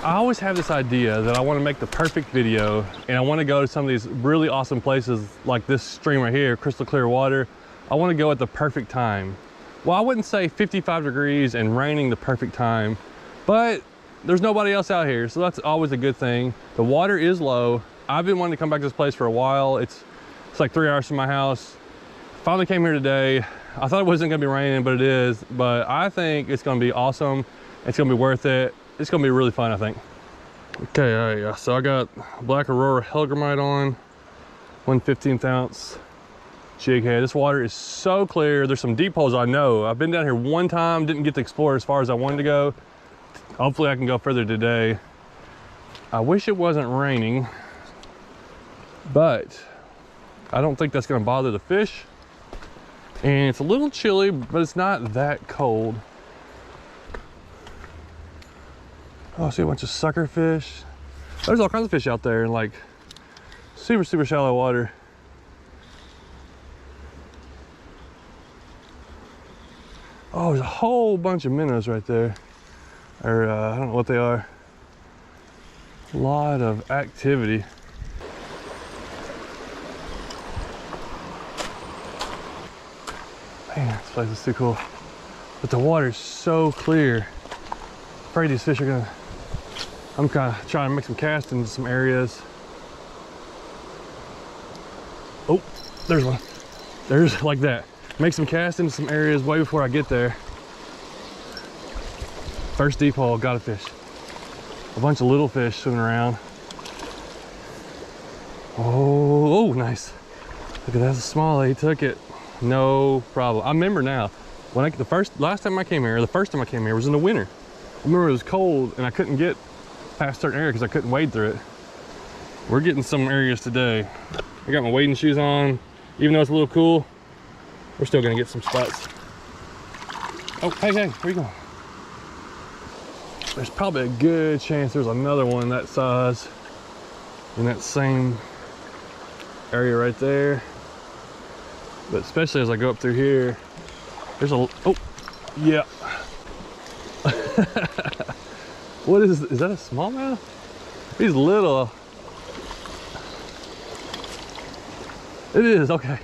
I always have this idea that I want to make the perfect video, and I want to go to some of these really awesome places like this stream right here, crystal clear water. I want to go at the perfect time. Well, I wouldn't say 55 degrees and raining the perfect time, but there's nobody else out here, so that's always a good thing. The water is low. I've been wanting to come back to this place for a while. It's like 3 hours from my house. Finally came here today. I thought it wasn't going to be raining, but it is. But I think it's going to be awesome. It's going to be worth it. It's gonna be really fun, I think. Okay, all right, so I got Black Aurora Hellgrammite on, 1/15 ounce jig head. This water is so clear. There's some deep holes, I know. I've been down here one time, didn't get to explore as far as I wanted to go. Hopefully I can go further today. I wish it wasn't raining, but I don't think that's gonna bother the fish. And it's a little chilly, but it's not that cold. Oh, I see a bunch of sucker fish. There's all kinds of fish out there in like super, super shallow water. Oh, there's a whole bunch of minnows right there. Or I don't know what they are. A lot of activity. Man, this place is too cool. But the water's so clear. I'm afraid these fish are gonna, I'm kind of trying to make some casts into some areas. Oh, there's one. There's like that. Make some casts into some areas way before I get there. First deep hole, got a fish. A bunch of little fish swimming around. Oh, nice. Look at that, that's a smallie, he took it. No problem. I remember now, when last time I came here, the first time I came here was in the winter. I remember it was cold and I couldn't get past certain areas because I couldn't wade through it. We're getting some areas today. I got my wading shoes on. Even though it's a little cool, we're still gonna get some spots. Oh, hey, where you going? There's probably a good chance there's another one that size in that same area right there. But especially as I go up through here, there's a, oh, yeah. What is that a smallmouth? He's little. It is, okay.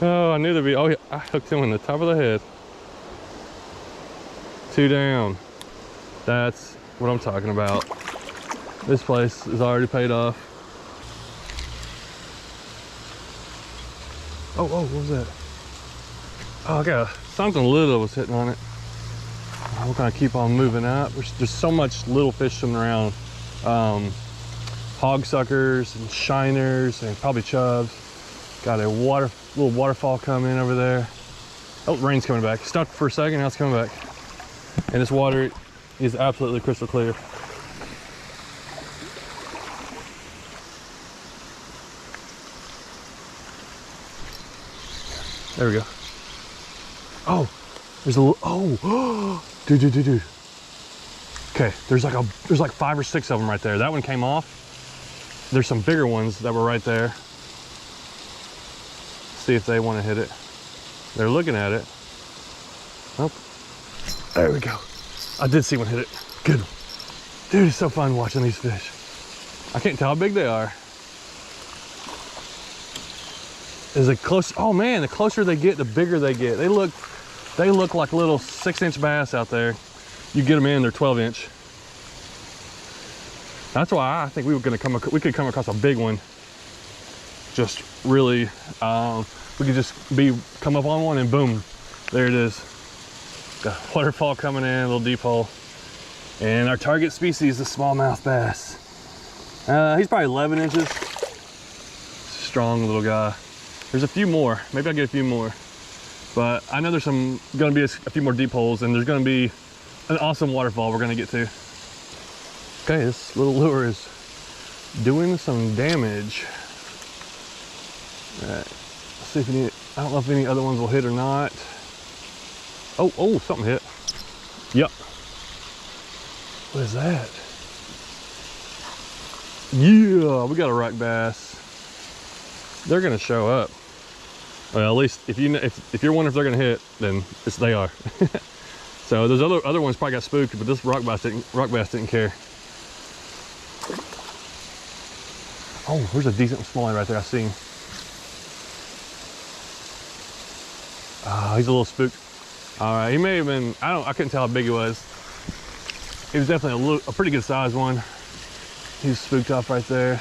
Oh, I knew there'd be, oh yeah, I hooked him in the top of the head. 2 down. That's what I'm talking about. This place is already paid off. Oh, what was that? Oh, I got something little was hitting on it. We're gonna keep on moving up. There's just so much little fish swimming around. Hog suckers and shiners and probably chubs. Got a little waterfall coming over there. Oh, rain's coming back. Stopped for a second, now it's coming back. And this water is absolutely crystal clear. There we go. Oh, there's a little, oh, dude. Okay, there's like 5 or 6 of them right there. That one came off. There's some bigger ones that were right there. See if they want to hit it. They're looking at it. Oh, there we go. I did see one hit it. Good. Dude, it's so fun watching these fish. I can't tell how big they are. Is it close? Oh man, the closer they get, the bigger they get. They look like little 6-inch bass out there. You get them in, they're 12-inch. That's why I think we could come across a big one. Just really, we could just come up on one and boom, there it is. Got a waterfall coming in, a little deep hole. And our target species is smallmouth bass. He's probably 11 inches. Strong little guy. There's a few more, maybe I'll get a few more. But I know there's gonna be a few more deep holes, and there's gonna be an awesome waterfall we're gonna get to. Okay, this little lure is doing some damage. All right, let's see if any, I don't know if any other ones will hit or not. Oh, something hit. Yep. What is that? Yeah, we got a rock bass. They're gonna show up. Well, at least if you're wondering if they're gonna hit, then they are. So those other ones probably got spooked, but this rock bass didn't care. Oh, there's a decent smallie right there. I see him. He's a little spooked. All right, he may have been. I couldn't tell how big he was. He was definitely a pretty good sized one. He's spooked off right there.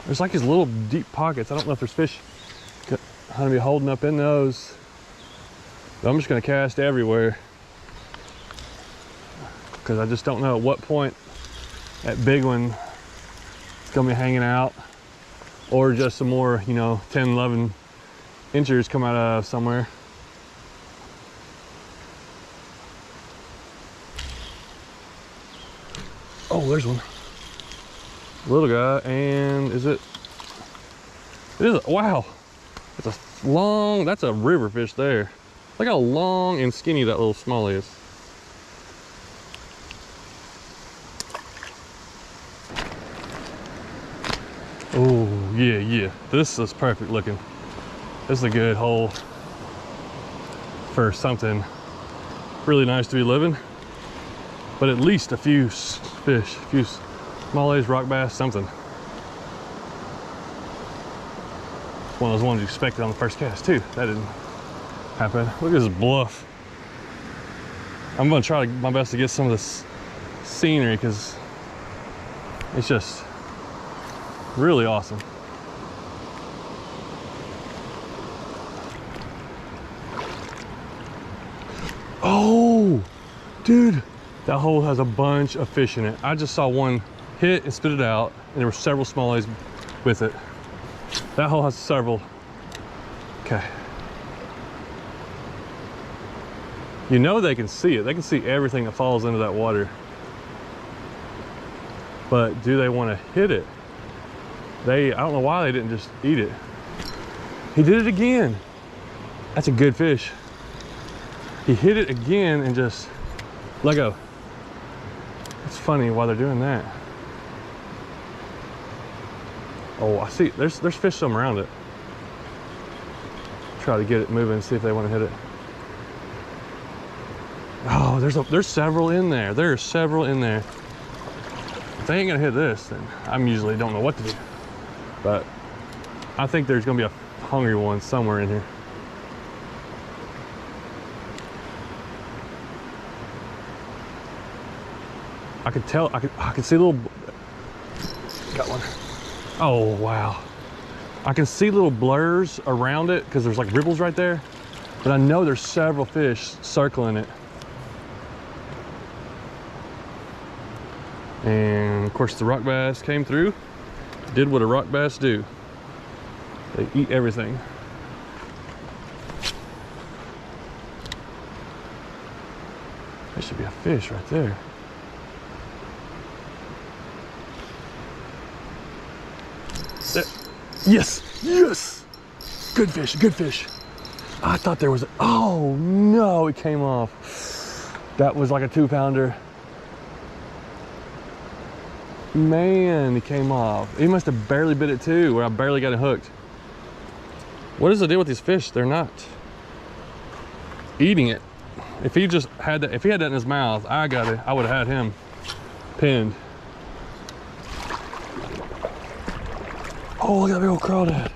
There's like these little deep pockets. I don't know if there's fish gonna be holding up in those. But I'm just gonna cast everywhere because I just don't know at what point that big one is gonna be hanging out, or just some more, 10, 11 inchers come out of somewhere. Oh, there's one. Little guy, and it is, wow. It's a long, that's a river fish there. Look how long and skinny that little smallie is. Oh, yeah. This is perfect looking. This is a good hole for something really nice to be living. But at least a few fish, a few smallies, rock bass, something. It's one of those ones you expected on the first cast too. That didn't happen. Look at this bluff. I'm gonna try my best to get some of this scenery because it's just really awesome. Oh, dude, that hole has a bunch of fish in it. I just saw one hit and spit it out, and there were several smallies with it. That hole has several. Okay. You know they can see it. They can see everything that falls into that water. But do they want to hit it? I don't know why they didn't just eat it. He did it again. That's a good fish. He hit it again and just let go. It's funny why they're doing that. Oh, I see. There's fish somewhere around it. Try to get it moving, see if they want to hit it. Oh, there's several in there. There are several in there. If they ain't gonna hit this, then I usually don't know what to do. But I think there's gonna be a hungry one somewhere in here. I could tell. I could see little. Got one. Oh wow! I can see little blurs around it because there's like ripples right there. But I know there's several fish circling it. And of course the rock bass came through, did what a rock bass do. They eat everything. There should be a fish right there. There. Yes, yes! Good fish, good fish. I thought there was a, oh no, it came off. That was like a 2-pounder. Man, he came off. He must have barely bit it too, where I barely got it hooked. What is the deal with these fish? They're not eating it. If he just had that, if he had that in his mouth, I would have had him pinned. Oh, look at that big old crawdad.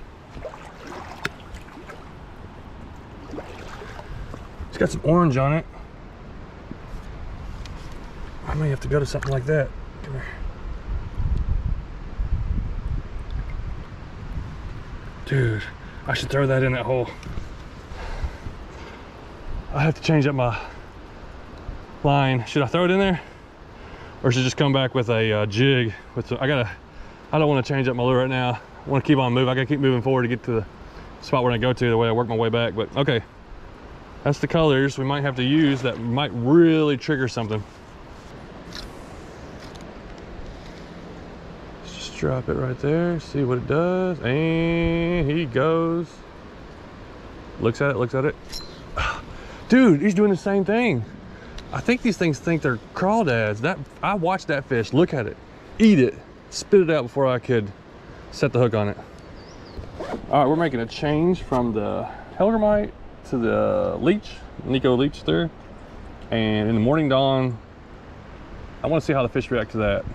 It's got some orange on it. I may have to go to something like that. Come here. Dude, I should throw that in that hole. I have to change up my line. Should I throw it in there? Or should I just come back with a jig? I don't want to change up my lure right now. I want to keep on moving. I gotta keep moving forward to get to the spot where I go to, the way I work my way back. But okay, that's the colors we might have to use that might really trigger something. drop it right there, see what it does, and he goes. Looks at it. Dude, he's doing the same thing. I think these things think they're crawdads. I watched that fish, look at it, eat it, spit it out before I could set the hook on it. All right, we're making a change from the Hellgrammite to the leech, Nico leech there. And in the morning dawn, I want to see how the fish react to that.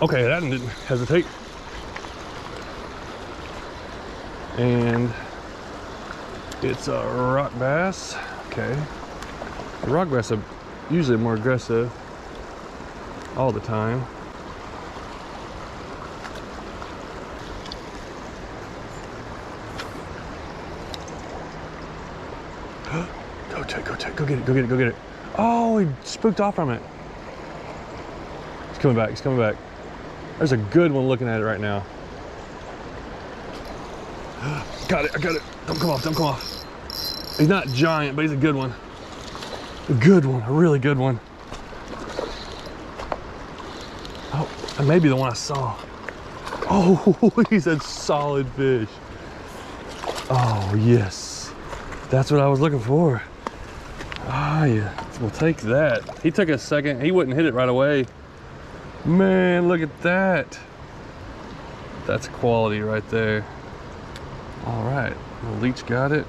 Okay, that didn't hesitate. And it's a rock bass. Okay. The rock bass are usually more aggressive all the time. Go get it. Oh, he spooked off from it. He's coming back. There's a good one looking at it right now. I got it. Don't come off. He's not giant, but he's a good one. A really good one. Oh, that may be the one I saw. Oh, he's a solid fish. Oh, yes. That's what I was looking for. Ah, yeah, we'll take that. He took a second, he wouldn't hit it right away. Man, look at that. That's quality right there. All right, the leech got it.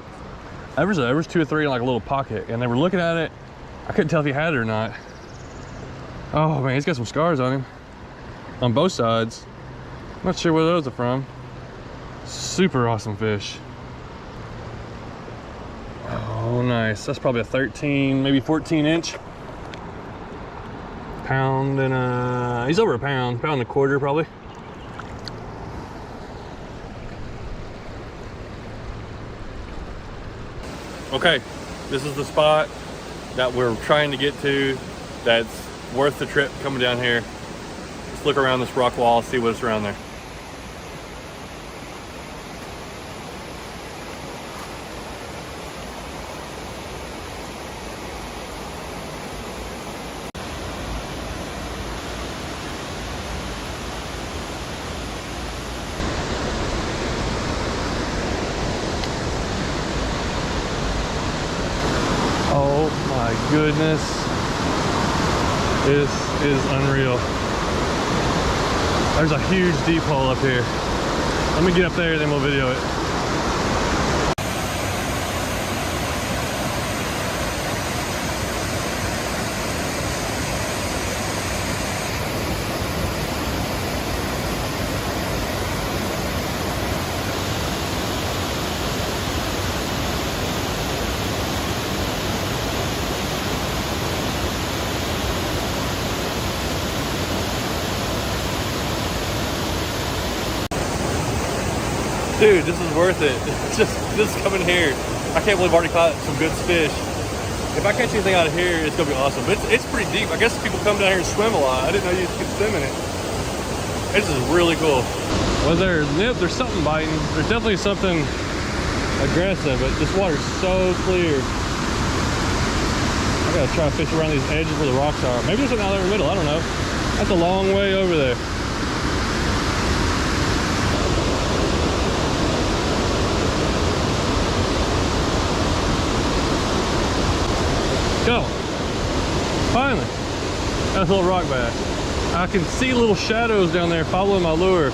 There was 2 or 3 in like a little pocket, and they were looking at it. I couldn't tell if he had it or not. Oh man, he's got some scars on him. On both sides. I'm not sure where those are from. Super awesome fish. Oh, nice. That's probably a 13, maybe 14 inch. Pound and he's over a pound and a quarter probably. Okay, this is the spot that we're trying to get to that's worth the trip coming down here. Let's look around this rock wall, see what's around there. Oh my goodness, this is unreal. There's a huge deep hole up here. Let me get up there, then we'll video it. Dude, this is worth it. Just coming here. I can't believe I've already caught some good fish. If I catch anything out of here, it's gonna be awesome. But it's pretty deep. I guess people come down here and swim a lot. I didn't know you could swim in it. This is really cool. Well, there's something biting. There's definitely something aggressive, but this water's so clear. I gotta try to fish around these edges where the rocks are. Maybe there's something out there in the middle, I don't know. That's a long way over there. Go. Finally. That's a little rock bass. I can see little shadows down there following my lure.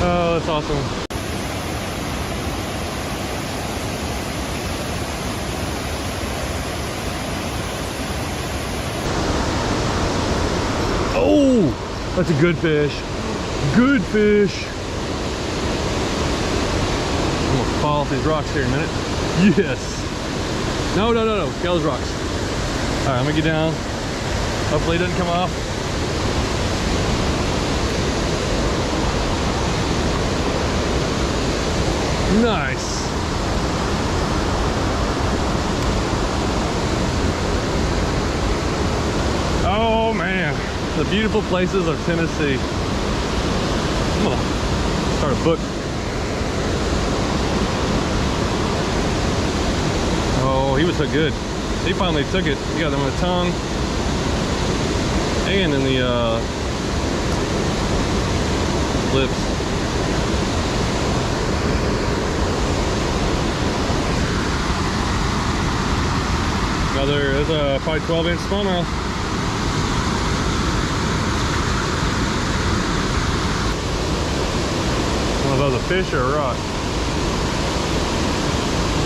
Oh, that's awesome. Oh, that's a good fish. Good fish. I'm gonna fall off these rocks here in a minute. Yes. No. Get those rocks. All right, I'm gonna get down. Hopefully it doesn't come off. Nice. Oh man, the beautiful places of Tennessee. I'm gonna start a book. Oh, he was so good. He finally took it. He got him on the tongue and in the lips. There's a probably 12-inch smallmouth. I don't know if that was a fish or a rock.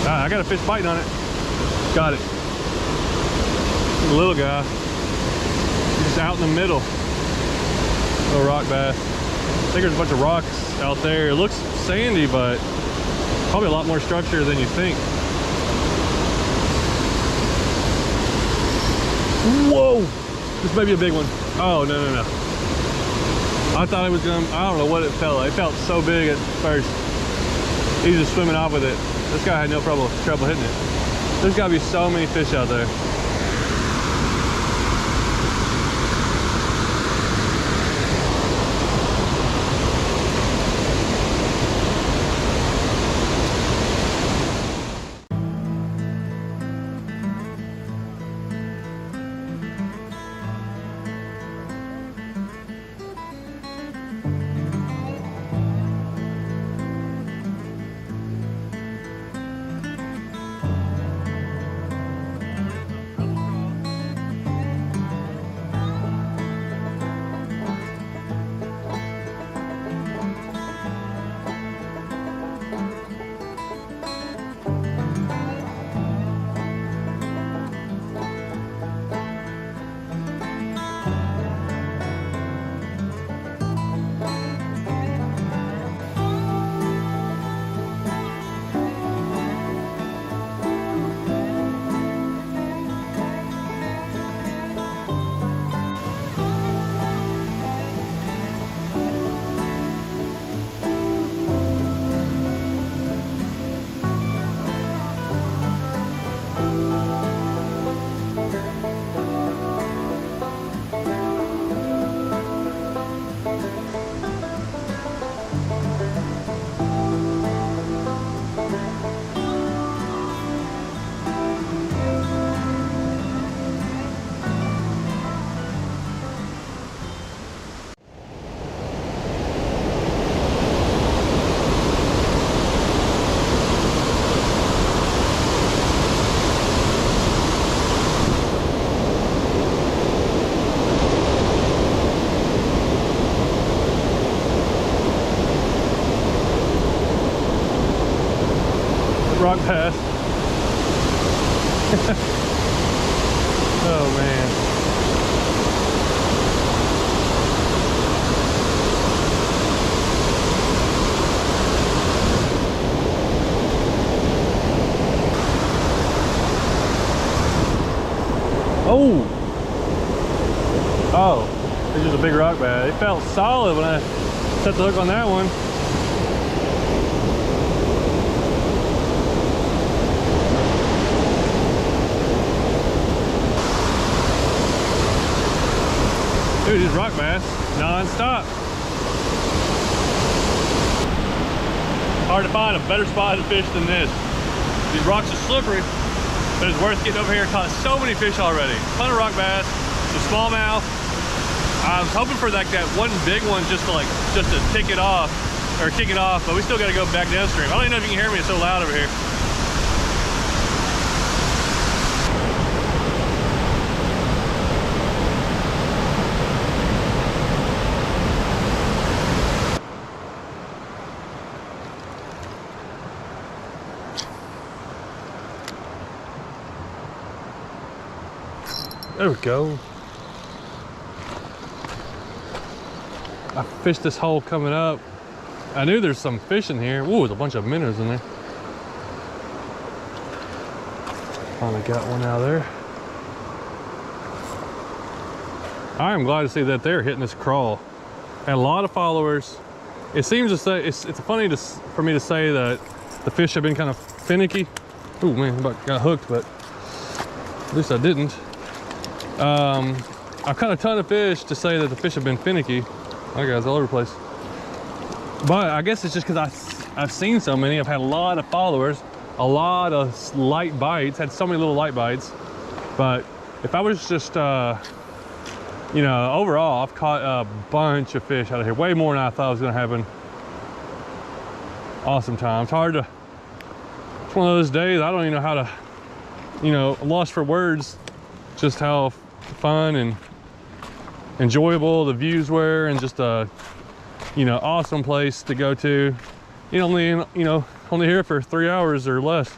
Ah, I got a fish biting on it. Got it. The little guy. Just out in the middle. Little rock bass. I think there's a bunch of rocks out there. It looks sandy, but probably a lot more structure than you think. Whoa! This may be a big one. Oh, no, no, no. I thought it was gonna, I don't know what it felt like. It felt so big at first. He's just swimming off with it. This guy had no trouble hitting it. There's gotta be so many fish out there. Rock pass. Oh man. Oh. Oh. It's just a big rock bass. It felt solid when I set the hook on that one. Dude, these rock bass non-stop. Hard to find a better spot to fish than this. These rocks are slippery, but it's worth getting over here. Caught so many fish already. Ton of rock bass, some smallmouth. I was hoping for like that one big one just to tick it off or kick it off, but we still got to go back downstream. I don't even know if you can hear me. It's so loud over here. There we go. I fished this hole coming up. I knew there's some fish in here. Ooh, there's a bunch of minnows in there. Finally got one out of there. I am glad to see that they're hitting this crawl. And a lot of followers. It seems to say, it's funny for me to say that the fish have been kind of finicky. Ooh man, I about got hooked, but at least I didn't. I've caught a ton of fish to say that the fish have been finicky. Oh guys, all over the place. But I guess it's just because I've seen so many. I've had a lot of followers. a lot of light bites, had so many little light bites. But if I was just, you know, overall, I've caught a bunch of fish out of here, way more than I thought was gonna happen. Awesome time. It's hard to, it's one of those days, I don't even know how to, you know, I'm lost for words, just how fun and enjoyable the views were, and just a, you know, awesome place to go to. You only, you know, only here for 3 hours or less.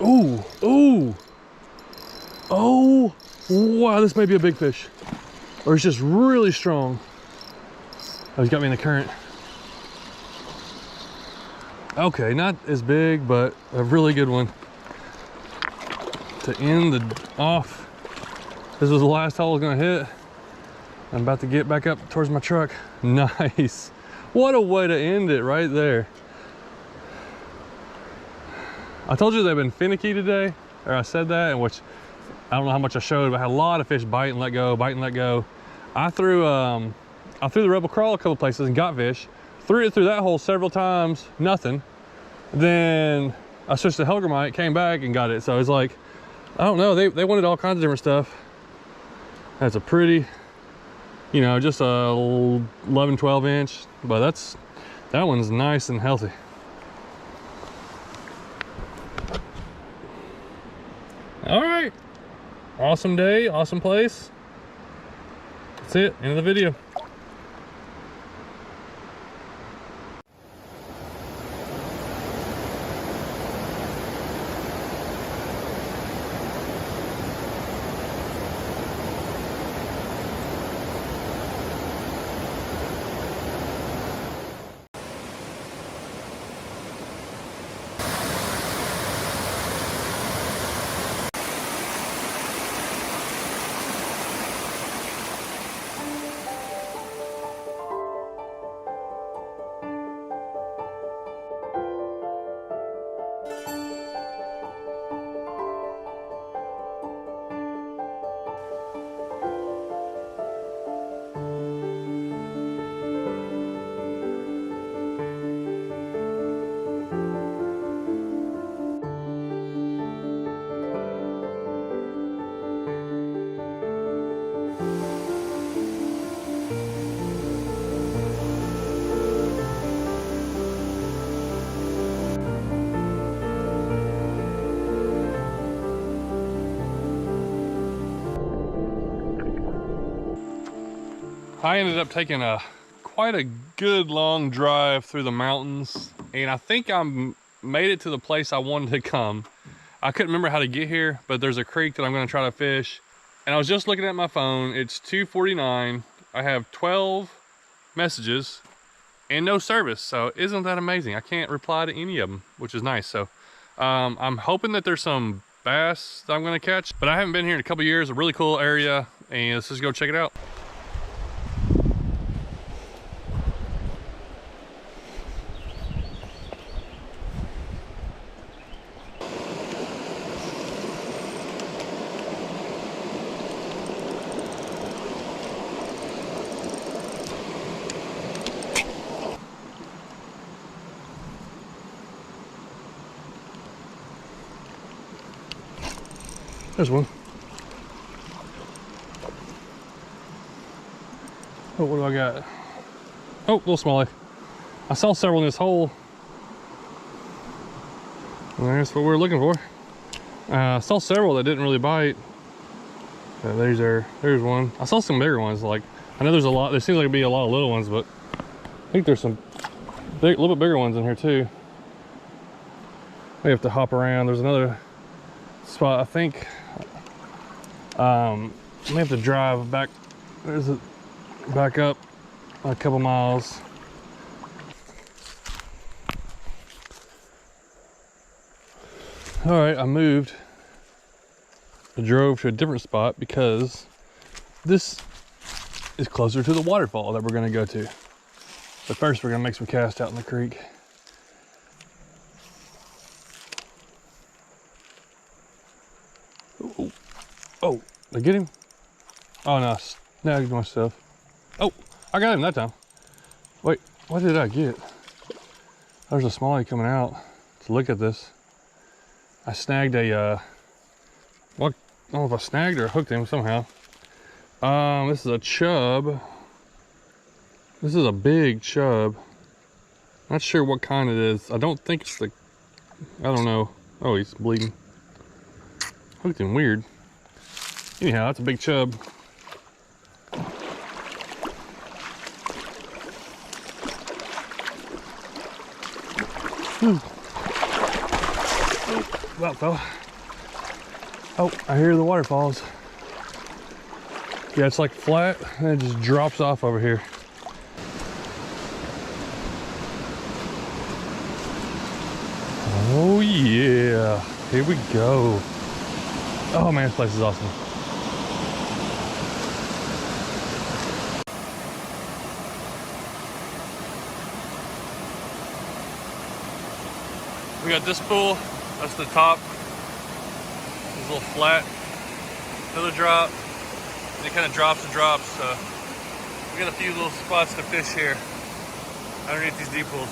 Ooh, ooh. Oh, wow, this may be a big fish. Or it's just really strong. Oh, he's got me in the current. Okay, not as big, but a really good one. To end the off. This was the last hole I was gonna hit. I'm about to get back up towards my truck. Nice. What a way to end it right there. I told you they've been finicky today, or I said that, and which I don't know how much I showed, but I had a lot of fish bite and let go, bite and let go. I threw the Rebel Crawl a couple places and got fish. Threw it through that hole several times, nothing. Then I switched to Helgramite, came back and got it. So it's like, I don't know, they wanted all kinds of different stuff. That's a pretty, you know, just a 11, 12 inch, but that one's nice and healthy. All right, awesome day, awesome place. That's it, end of the video. I ended up taking quite a good long drive through the mountains, and I think I made it to the place I wanted to come. I couldn't remember how to get here, but there's a creek that I'm going to try to fish. And I was just looking at my phone. It's 2:49. I have 12 messages and no service. So isn't that amazing? I can't reply to any of them, which is nice. So I'm hoping that there's some bass that I'm going to catch, but I haven't been here in a couple years. A really cool area, and let's just go check it out. There's one. Oh, what do I got? Oh, little smallie. I saw several in this hole. And that's what we're looking for. I saw several that didn't really bite. There's one. I saw some bigger ones. Like, I know there's a lot. There seems like to be a lot of little ones, but I think there's some big, little bit bigger ones in here too. We have to hop around. There's another spot. I think we have to drive back. There's a back up a couple miles. All right, I moved. I drove to a different spot because this is closer to the waterfall that we're gonna go to. But first we're gonna make some cast out in the creek. Ooh. Oh, did I get him? Oh no, snagged myself. Oh, I got him that time. Wait, what did I get? There's a smallie coming out to look at this. I snagged a, what, I don't know if I snagged or hooked him somehow. This is a chub. This is a big chub. Not sure what kind it is. I don't think it's the, I don't know. Oh, he's bleeding. Hooked him weird. Anyhow, that's a big chub. Whew. Oh, well, fella. Oh, I hear the waterfalls. Yeah, it's like flat and it just drops off over here. Oh yeah, here we go. Oh man, this place is awesome. We got this pool, that's the top. This little flat, another drop. And it kind of drops and drops, so we got a few little spots to fish here underneath these deep pools.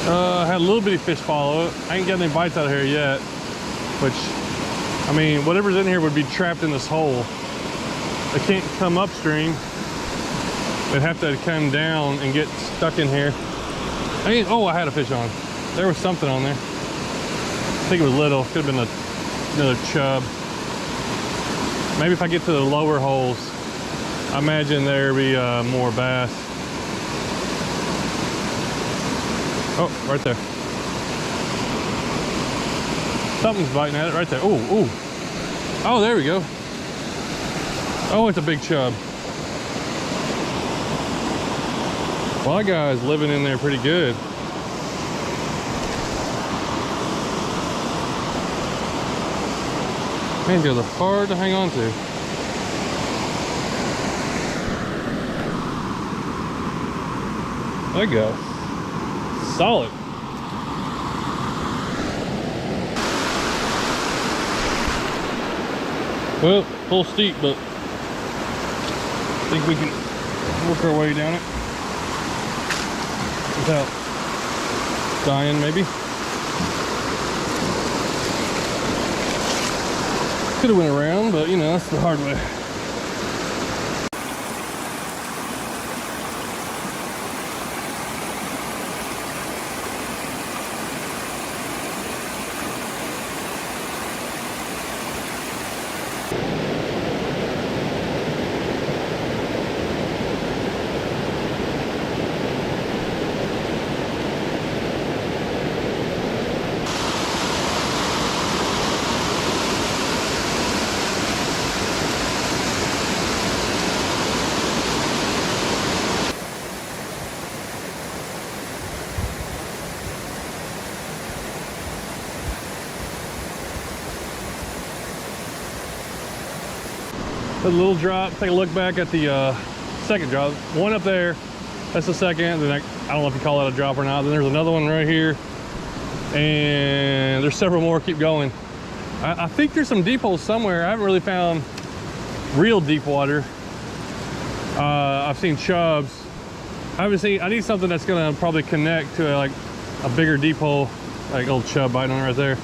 I had a little bitty fish follow it. I ain't got any bites out of here yet, which, I mean, whatever's in here would be trapped in this hole. They can't come upstream. They'd have to come down and get stuck in here. Oh, I had a fish on. There was something on there. I think it was little, could have been another chub. Maybe if I get to the lower holes, I imagine there'll be more bass. Oh, right there. Something's biting at it right there. Oh, ooh. Oh, there we go. Oh, it's a big chub. Well, that guy's living in there pretty good. Man, they're hard to hang on to. There you go. Solid. Well, a little steep, but I think we can work our way down it without dying, maybe. Could have went around, but you know, that's the hard way. A little drop, take a look back at the second drop. One up there, that's the second. Then I don't know if you call that a drop or not. Then there's another one right here. And there's several more, keep going. I think there's some deep holes somewhere. I haven't really found real deep water. I've seen chubs. I need something that's gonna probably connect to like a bigger deep hole, like old chub biting on it right there.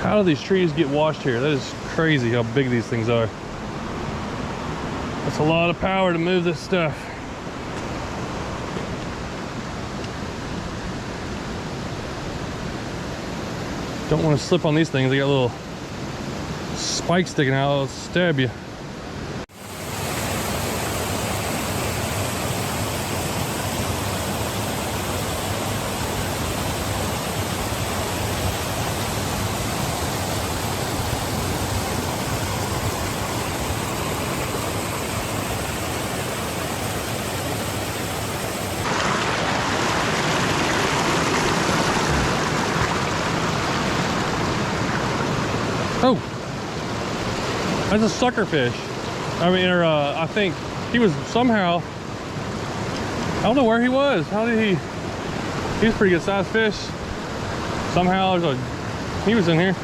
How do these trees get washed here? That is crazy how big these things are. That's a lot of power to move this stuff. Don't want to slip on these things. They got little spikes sticking out. They'll stab you. Oh, that's a sucker fish. I mean, or I think he was somehow, I don't know where he was. How did he was a pretty good sized fish. Somehow he was in here.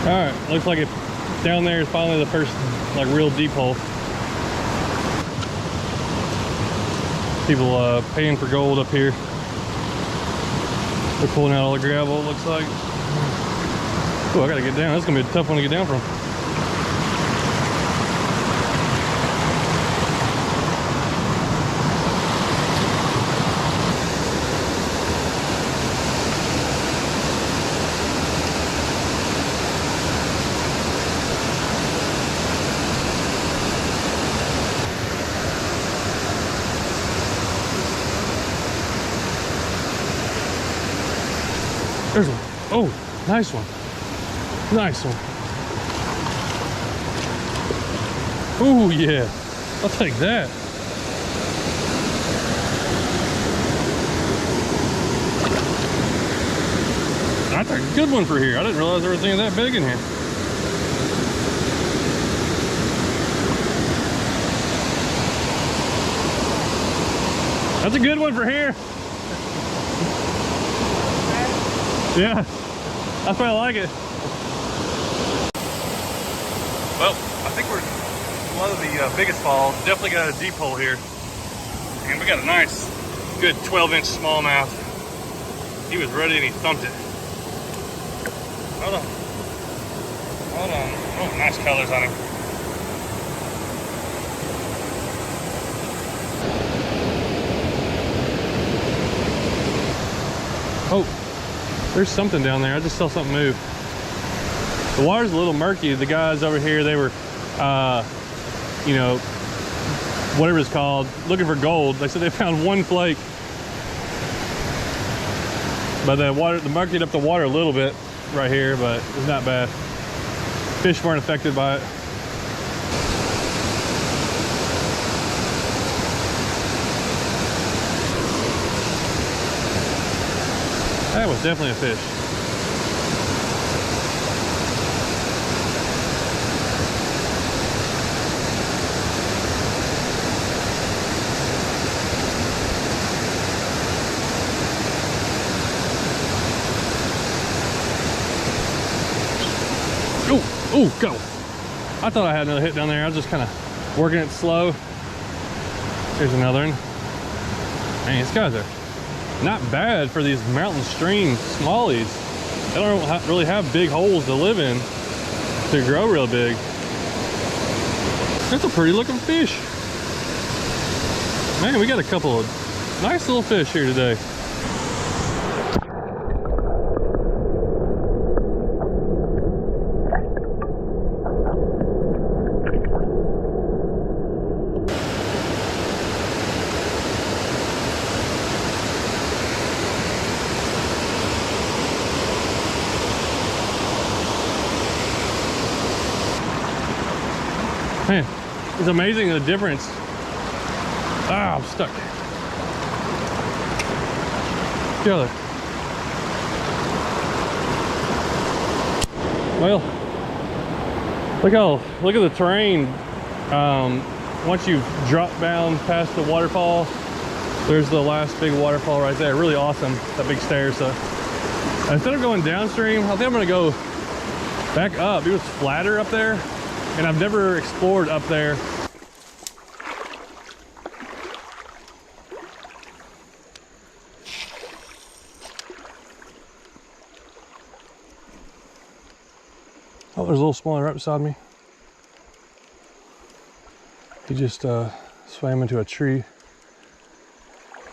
All right, looks like it down there is finally the first like real deep hole. People paying for gold up here. They're pulling out all the gravel, it looks like. Oh, I gotta get down. That's gonna be a tough one to get down from. There's one. Oh, nice one. Nice one. Oh, yeah. I'll take that. That's a good one for here. I didn't realize there was anything that big in here. That's a good one for here. Yeah, that's why I like it. Well, I think we're one of the biggest falls. Definitely got a deep hole here. And we got a nice, good 12-inch smallmouth. He was ready and he thumped it. Hold on. Hold on. Oh, nice colors on him. Oh. There's something down there. I just saw something move. The water's a little murky. The guys over here, they were, you know, whatever it's called, looking for gold. They said they found one flake. But the murkied up the water a little bit right here, but it's not bad. Fish weren't affected by it. That was definitely a fish. Oh, go. I thought I had another hit down there. I was just kind of working it slow. Here's another one. Man, these guys are not bad for these mountain stream smallies. They don't really have big holes to live in to grow real big. That's a pretty looking fish. Man, we got a couple of nice little fish here today. Man, it's amazing the difference. Ah, I'm stuck. Together. Well, look at the terrain. Once you've dropped down past the waterfall, there's the last big waterfall right there. Really awesome, that big stair. So instead of going downstream, I think I'm gonna go back up. It was flatter up there, and I've never explored up there. Oh, there's a little smaller right beside me. He just swam into a tree.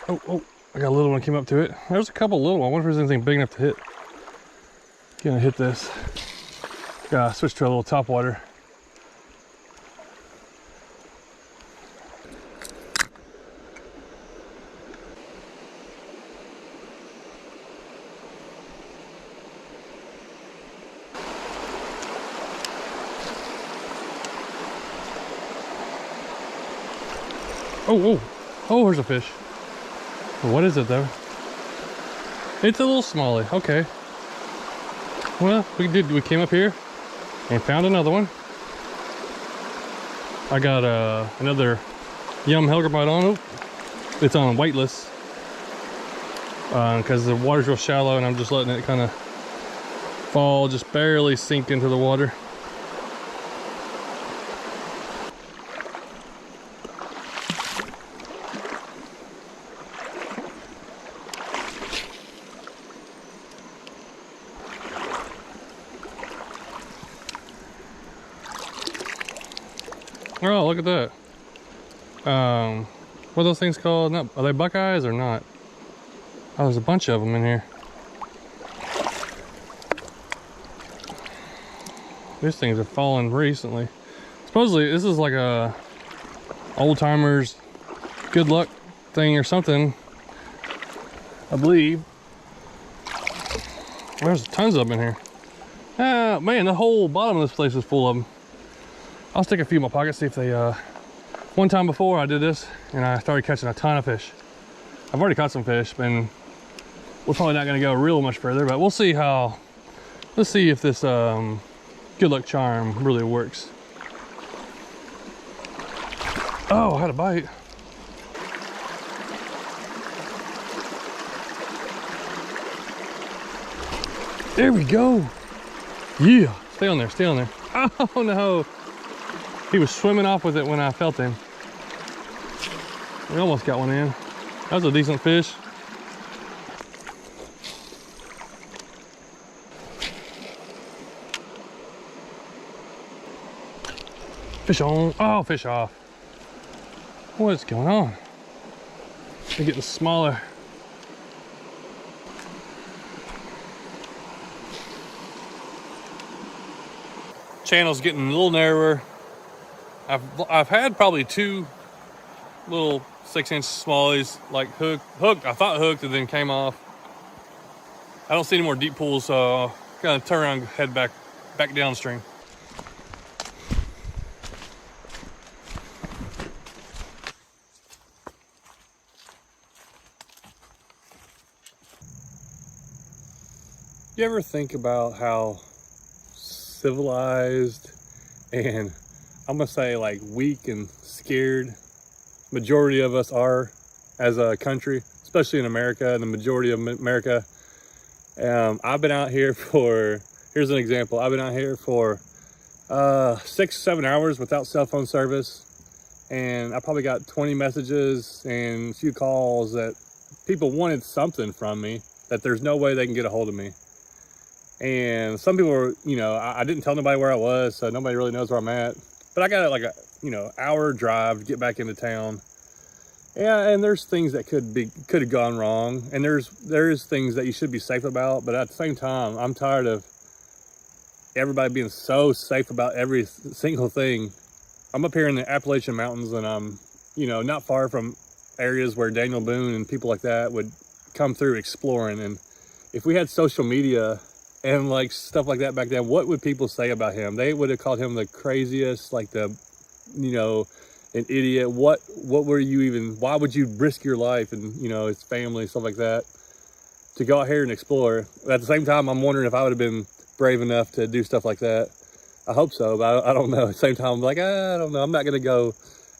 Oh, I got a little one came up to it. There's a couple little ones. I wonder if there's anything big enough to hit. Gonna hit this. Gotta switch to a little top water. Oh, oh, oh, there's a fish. What is it though? It's a little smallie. Okay. Well, we came up here and found another one. I got another Yum Helgerbite on. Oh, it's on weightless because the water's real shallow, and I'm just letting it kind of fall, just barely sink into the water. Oh, look at that. What are those things called? Not, are they buckeyes or not? Oh, there's a bunch of them in here. These things have fallen recently. Supposedly, this is like a old-timers good luck thing or something, I believe. There's tons of them in here. Ah, man, the whole bottom of this place is full of them. I'll stick a few in my pocket, see if they, one time before I did this, and I started catching a ton of fish. I've already caught some fish, and we're probably not gonna go real much further, but we'll see how, let's see if this good luck charm really works. Oh, I had a bite. There we go. Yeah, stay on there, stay on there. Oh no. He was swimming off with it when I felt him. We almost got one in. That was a decent fish. Fish on. Oh, fish off. What's going on? They're getting smaller. Channel's getting a little narrower. I've had probably two little 6-inch smallies, like hooked. I thought hooked and then came off. I don't see any more deep pools, so I'm gonna turn around and head back downstream. You ever think about how civilized and I'm gonna say like weak and scared majority of us are as a country, especially in America, and the majority of America. I've been out here for, here's an example, I've been out here for 6-7 hours without cell phone service, and I probably got 20 messages and a few calls that people wanted something from me that there's no way they can get a hold of me. And some people were, you know, I didn't tell nobody where I was, so nobody really knows where I'm at. But I got like a, you know, hour drive to get back into town. Yeah, and there's things that could have gone wrong, and there is things that you should be safe about. But at the same time, I'm tired of everybody being so safe about every single thing. I'm up here in the Appalachian Mountains, and I'm, you know, not far from areas where Daniel Boone and people like that would come through exploring. And if we had social media and like stuff like that back then, what would people say about him? They would have called him the craziest, like the, you know, an idiot. What were you even, why would you risk your life and, you know, his family, stuff like that, to go out here and explore? At the same time, I'm wondering if I would have been brave enough to do stuff like that. I hope so, but I don't know. At the same time, I'm like, I don't know. I'm not gonna go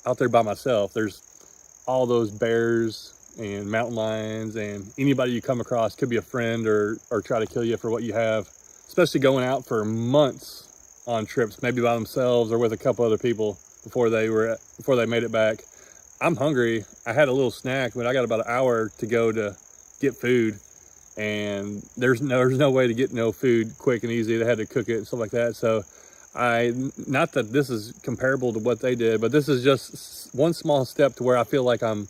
out there by myself. There's all those bears and mountain lions, and anybody you come across could be a friend or try to kill you for what you have, especially going out for months on trips, maybe by themselves or with a couple other people before they made it back. I'm hungry. I had a little snack, but I got about an hour to go to get food, and there's no way to get no food quick and easy. They had to cook it and stuff like that. So not that this is comparable to what they did, but this is just one small step to where I feel like I'm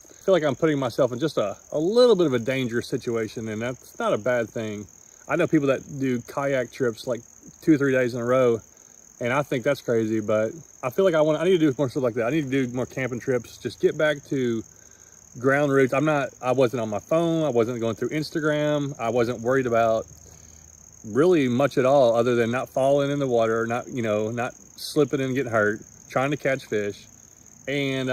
putting myself in just a little bit of a dangerous situation, and that's not a bad thing. I know people that do kayak trips like 2 or 3 days in a row, and I think that's crazy, but I feel like I need to do more stuff like that. I need to do more camping trips, just get back to ground roots. I wasn't on my phone. I wasn't going through Instagram. I wasn't worried about really much at all other than not falling in the water, not slipping and getting hurt, trying to catch fish. And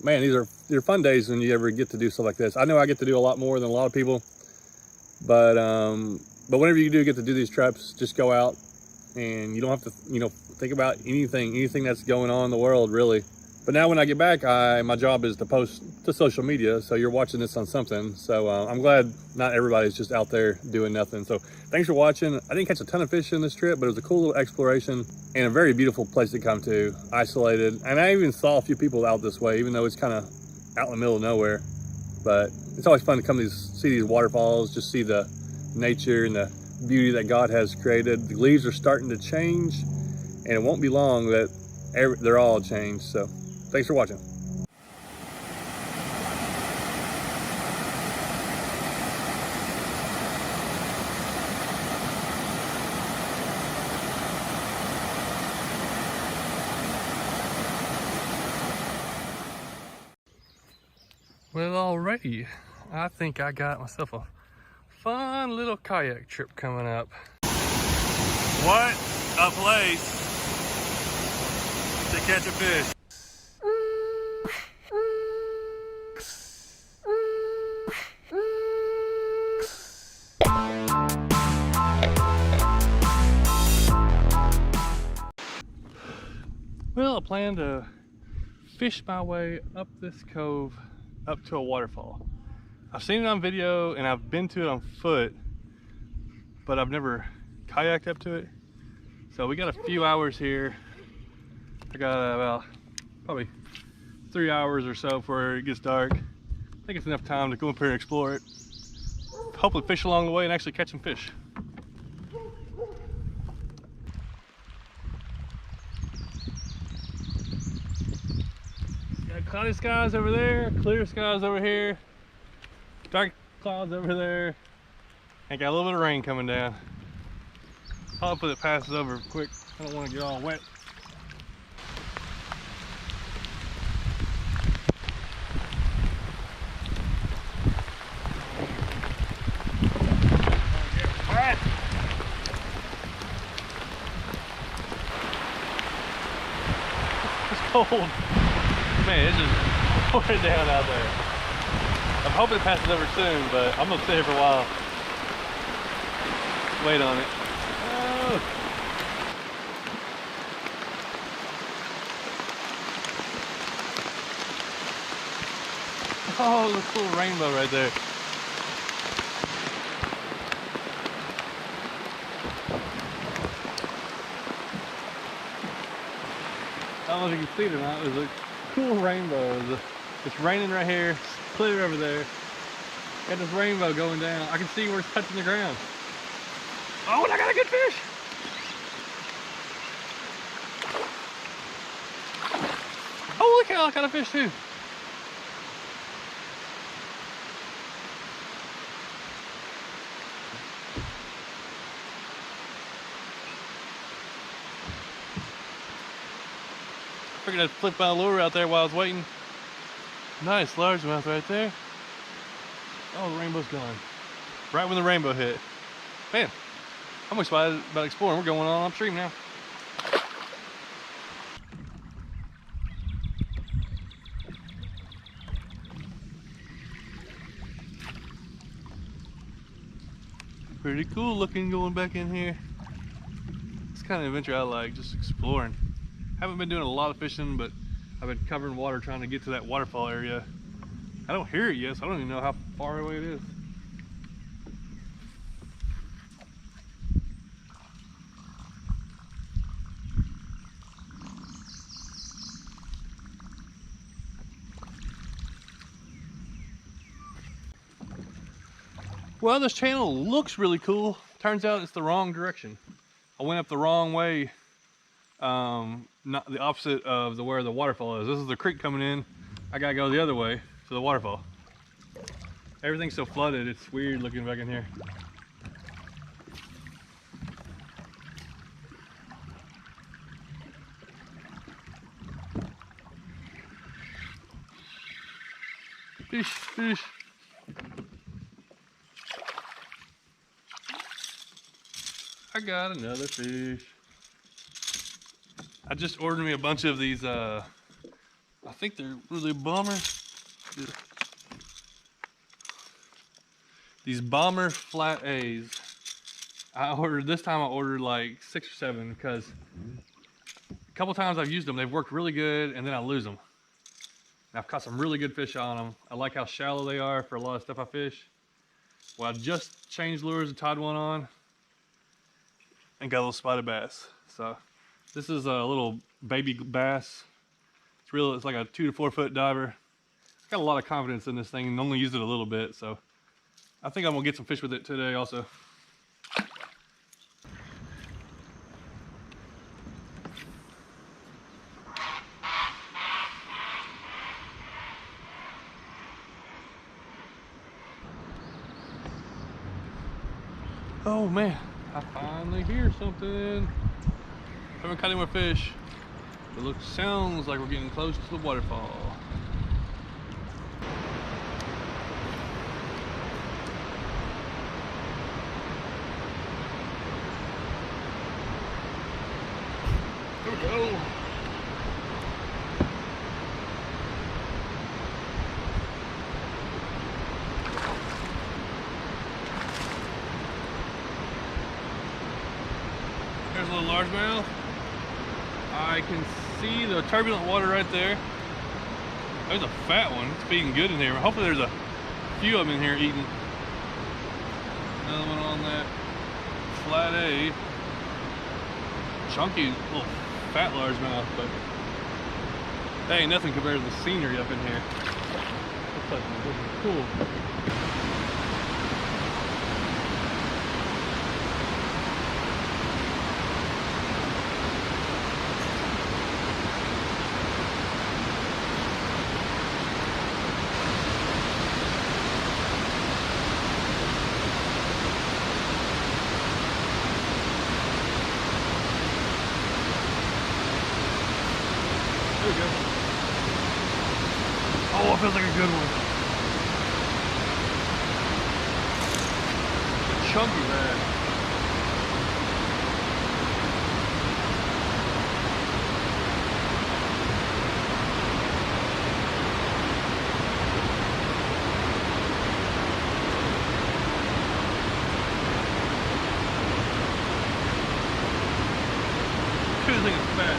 man, these are fun days when you ever get to do stuff like this. I know I get to do a lot more than a lot of people, but whenever you do get to do these trips, just go out and you don't have to, you know, think about anything that's going on in the world, really. But now when I get back, my job is to post to social media, so you're watching this on something. So I'm glad not everybody's just out there doing nothing. So thanks for watching. I didn't catch a ton of fish in this trip, but it was a cool little exploration and a very beautiful place to come to, isolated. And I even saw a few people out this way, even though it's kind of out in the middle of nowhere. But it's always fun to come see these waterfalls, just see the nature and the beauty that God has created. The leaves are starting to change, and it won't be long that they're all changed. So thanks for watching. Well, alrighty, I think I got myself a fun little kayak trip coming up. What a place to catch a fish. Well, I plan to fish my way up this cove up to a waterfall. I've seen it on video and I've been to it on foot, but I've never kayaked up to it. So we got a few hours here. I got about probably 3 hours or so before it gets dark. I think it's enough time to go up here and explore it. Hopefully fish along the way and actually catch some fish. Got cloudy skies over there, clear skies over here, dark clouds over there, and got a little bit of rain coming down. Hopefully it passes over quick. I don't want to get all wet. Alright. It's cold. Man, it's just pouring down out there. I'm hoping it passes over soon, but I'm gonna stay here for a while. Wait on it. Oh, look, a little rainbow right there. I don't know if you can see it or not. There's a cool rainbow. It's raining right here, it's clear over there. Got this rainbow going down. I can see where it's touching the ground. Oh, and I got a good fish! Holy cow, I got a fish too. Figured I'd flip my lure out there while I was waiting. Nice largemouth right there. Oh, the rainbow's gone. Right when the rainbow hit. Man, I'm excited about exploring. We're going on upstream now. Pretty cool looking going back in here. It's kind of adventure I like, just exploring. Haven't been doing a lot of fishing, but I've been covering water trying to get to that waterfall area. I don't hear it yet, so I don't even know how far away it is. Well, this channel looks really cool. Turns out it's the wrong direction. I went up the wrong way. Not the opposite of where the waterfall is. This is the creek coming in. I gotta go the other way to the waterfall. Everything's so flooded, it's weird looking back in here. Fish, fish. I got another fish. I just ordered me a bunch of these, I I think they're really a bomber. These bomber flat A's. This time I ordered like 6 or 7 because a couple times I've used them, they've worked really good, and then I lose them. And I've caught some really good fish on them. I like how shallow they are for a lot of stuff I fish. Well, I just changed lures and tied one on and got a little spotted bass. So this is a little baby bass. It's like a 2 to 4 foot diver. I've got a lot of confidence in this thing and only used it a little bit, so I think I'm gonna get some fish with it today also. Oh man, I finally hear something. Haven't caught any more fish. It sounds like we're getting close to the waterfall. There we go. There's a little largemouth. I can see the turbulent water right there. There's a fat one. It's feeding good in here. Hopefully there's a few of them in here eating. Another one on that flat A. Chunky little fat largemouth, but that ain't nothing compared to the scenery up in here. Looks like it's cool. There we go. Oh, it feels like a good one. A chunky man. This thing is fat.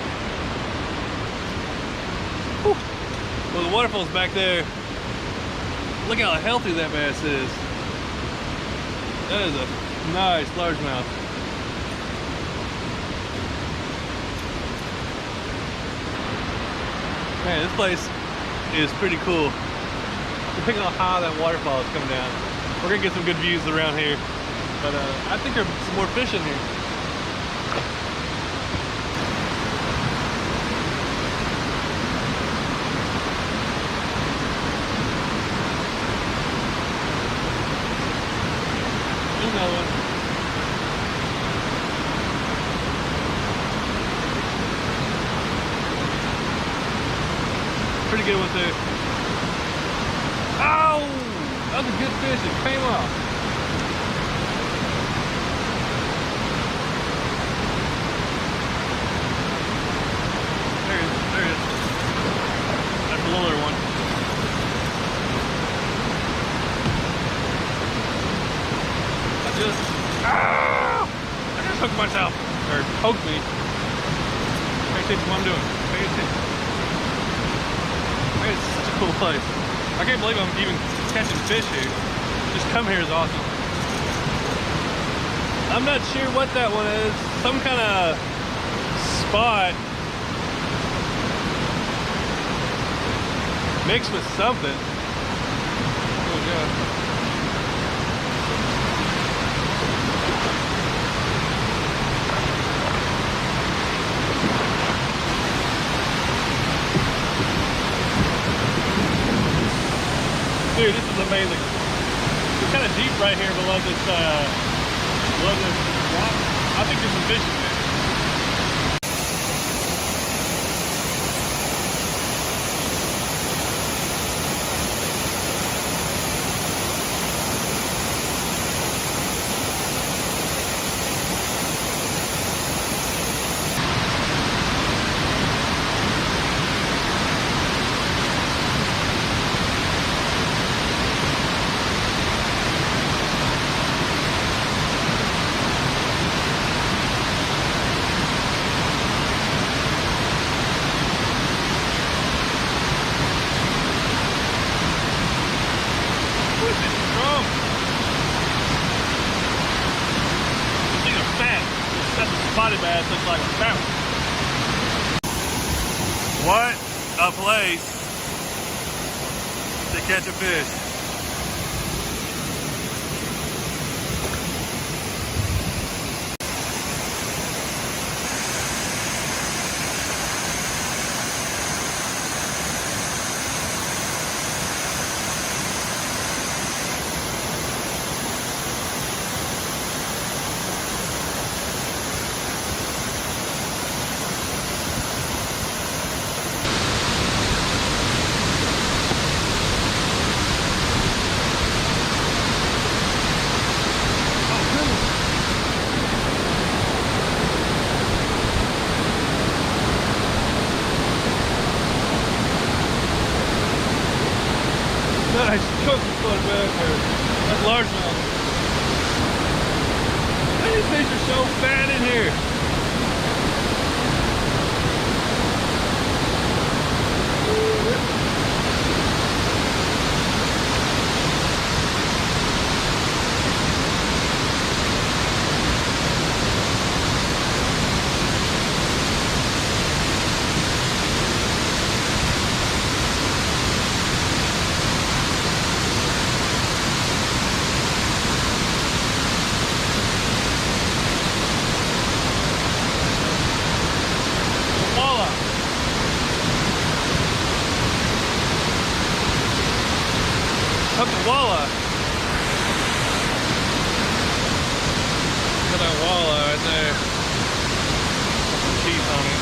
Well, the waterfall's back there. Look how healthy that bass is. That is a nice largemouth. Man, this place is pretty cool. Depending on how that waterfall is coming down, we're gonna get some good views around here. But I think there's some more fish in here. Another one. Pretty good one too. Ow! That was a good fish. It came off. There it is. There it is. That's the lower one. I just hooked myself, or poked me. Pay attention to what I'm doing. Pay attention. Man, it's such a cool place. I can't believe I'm even catching fish here. Just come here is awesome. I'm not sure what that one is. Some kind of spot mixed with something. Oh yeah. Dude, this is amazing. It's kind of deep right here below this rock. I think there's some fish in there. potty bath looks like a fountain. What a place to catch a fish. Nice chunky foot back there. That's largemouth. Man, these fish are so fat in here. Hook the walleye. Look at that walleye right there. Got some teeth on it.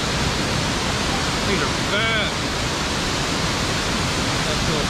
These are fat. That's cool.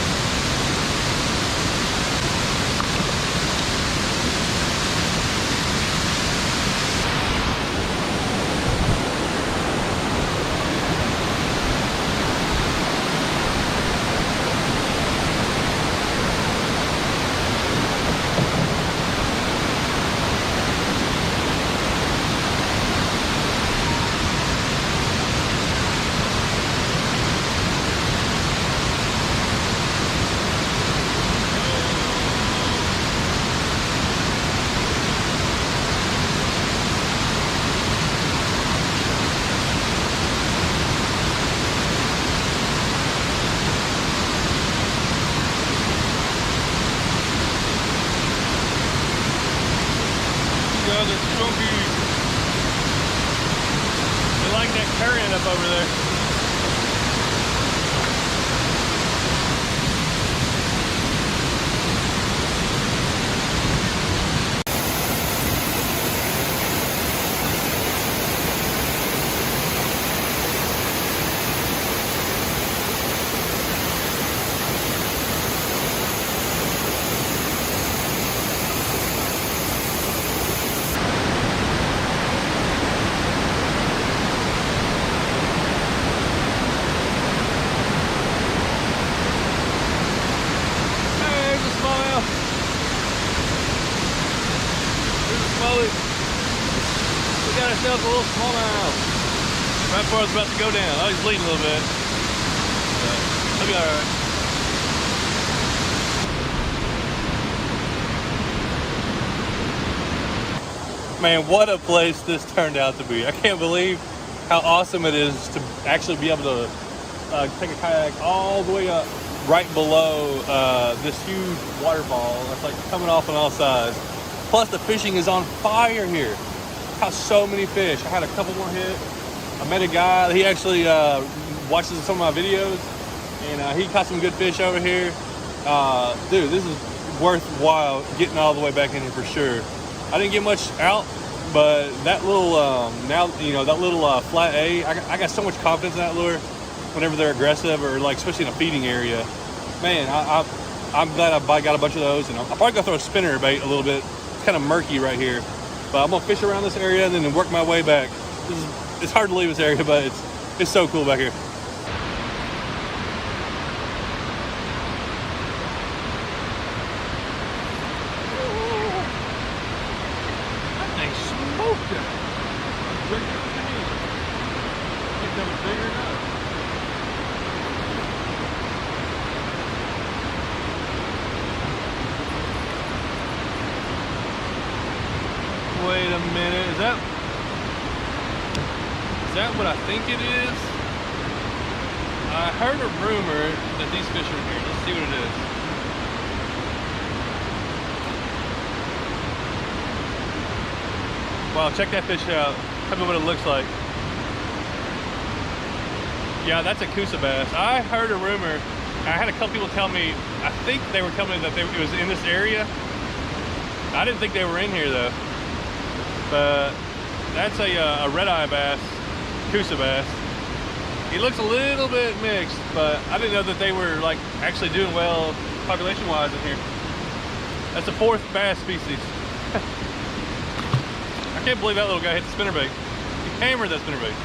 They're chunky. They like that carrion up over there. We got ourselves a little smallmouth. Right before I was about to go down. I was bleeding a little bit. I'll be alright. Man, what a place this turned out to be. I can't believe how awesome it is to actually be able to take a kayak all the way up right below this huge waterfall that's like coming off on all sides. Plus the fishing is on fire here. Caught so many fish. I had a couple more hit. I met a guy, he actually watches some of my videos, and he caught some good fish over here. Dude, this is worthwhile getting all the way back in here for sure. I didn't get much out, but that little, that little flat A, I got so much confidence in that lure whenever they're aggressive or like, especially in a feeding area. Man, I'm glad I got a bunch of those, and I'll probably go throw a spinner bait a little bit. It's kind of murky right here, but I'm gonna fish around this area and then work my way back. It's hard to leave this area, but it's so cool back here. That thing smoked it. Bigger than me. I think that was bigger enough. Wait a minute, is that Is that what I think it is? I heard a rumor that these fish are here. Let's see what it is. Wow, check that fish out. Tell me what it looks like. Yeah, that's a Coosa bass. I heard a rumor. I had a couple people tell me, I think they were telling me that it was in this area. I didn't think they were in here though. But that's a red-eye bass, Coosa bass. He looks a little bit mixed, but I didn't know that they were like actually doing well population-wise in here. That's the 4th bass species. I can't believe that little guy hit the spinnerbait. He hammered that spinnerbait.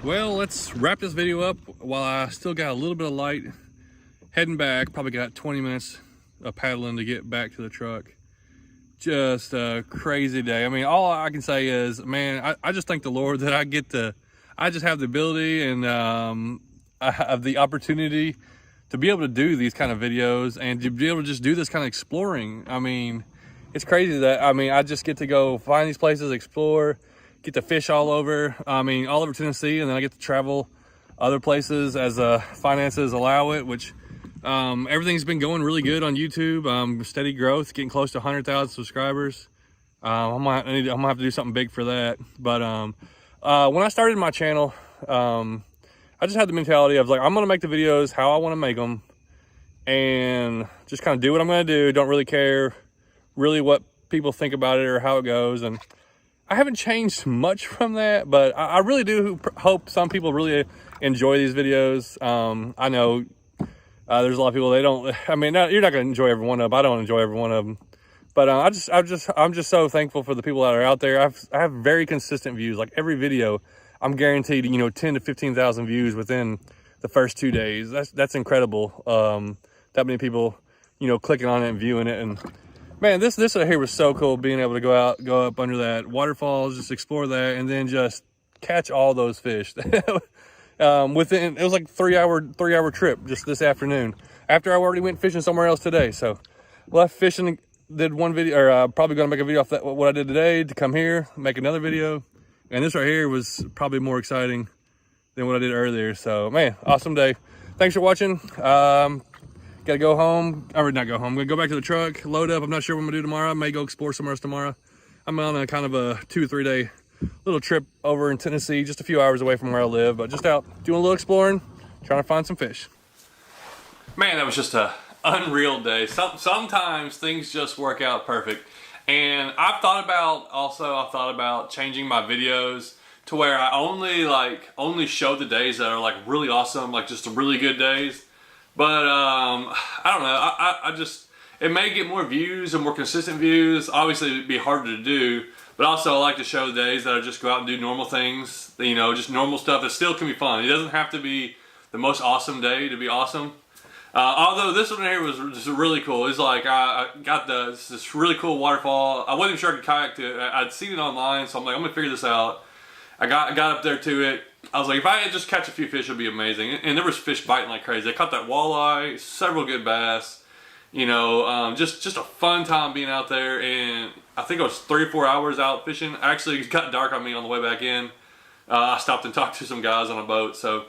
Well, let's wrap this video up while I still got a little bit of light. Heading back, probably got 20 minutes of paddling to get back to the truck. Just a crazy day. I mean, all I can say is, man, I just thank the Lord that I just have the ability and I have the opportunity to be able to do these kind of videos and to be able to just do this kind of exploring. I mean, it's crazy that, I just get to go find these places, explore, get to fish all over. I mean, all over Tennessee, and then I get to travel other places as finances allow it, which everything's been going really good on YouTube. Steady growth, getting close to 100,000 subscribers. I'm gonna have to do something big for that. But when I started my channel, I just had the mentality of like, I'm gonna make the videos how I want to make them, and just kind of do what I'm gonna do. Don't really care really what people think about it or how it goes. And I haven't changed much from that, but I really do hope some people really enjoy these videos. I know there's a lot of people, they don't, you're not gonna enjoy every one of them. I don't enjoy every one of them, but I'm just so thankful for the people that are out there. I have very consistent views. Like every video, I'm guaranteed, 10 to 15,000 views within the first 2 days. That's incredible. That many people, clicking on it and viewing it. And man, this right here was so cool, being able to go up under that waterfalls, just explore that, and then just catch all those fish. It was like 3-hour trip just this afternoon, after I already went fishing somewhere else today. So left fishing, did one video, or probably gonna make a video off that, what I did today, to come here, make another video. And this right here was probably more exciting than what I did earlier. So man, awesome day. Thanks for watching. Gotta go home, or not go home, I'm gonna go back to the truck, load up. I'm not sure what I'm gonna do tomorrow. I may go explore somewhere else tomorrow. I'm on a kind of a 2 or 3 day little trip over in Tennessee, just a few hours away from where I live, but just out doing a little exploring, trying to find some fish. Man, that was just a unreal day. Sometimes things just work out perfect. And I've thought about changing my videos to where I only show the days that are like really awesome, like just the really good days. But I don't know, it may get more views and more consistent views. Obviously it'd be harder to do, but also I like to show the days that I just go out and do normal things, just normal stuff that still can be fun. It doesn't have to be the most awesome day to be awesome. Although this one here was just really cool. It's like I got this really cool waterfall. I wasn't even sure I could kayak to it. I'd seen it online, so I'm like, I'm gonna figure this out. I got up there to it. I was like, if I had just catch a few fish, it'd be amazing. And there was fish biting like crazy. I caught that walleye, several good bass. Just a fun time being out there. And I think it was 3 or 4 hours out fishing. Actually, it got dark on me on the way back in. I stopped and talked to some guys on a boat. So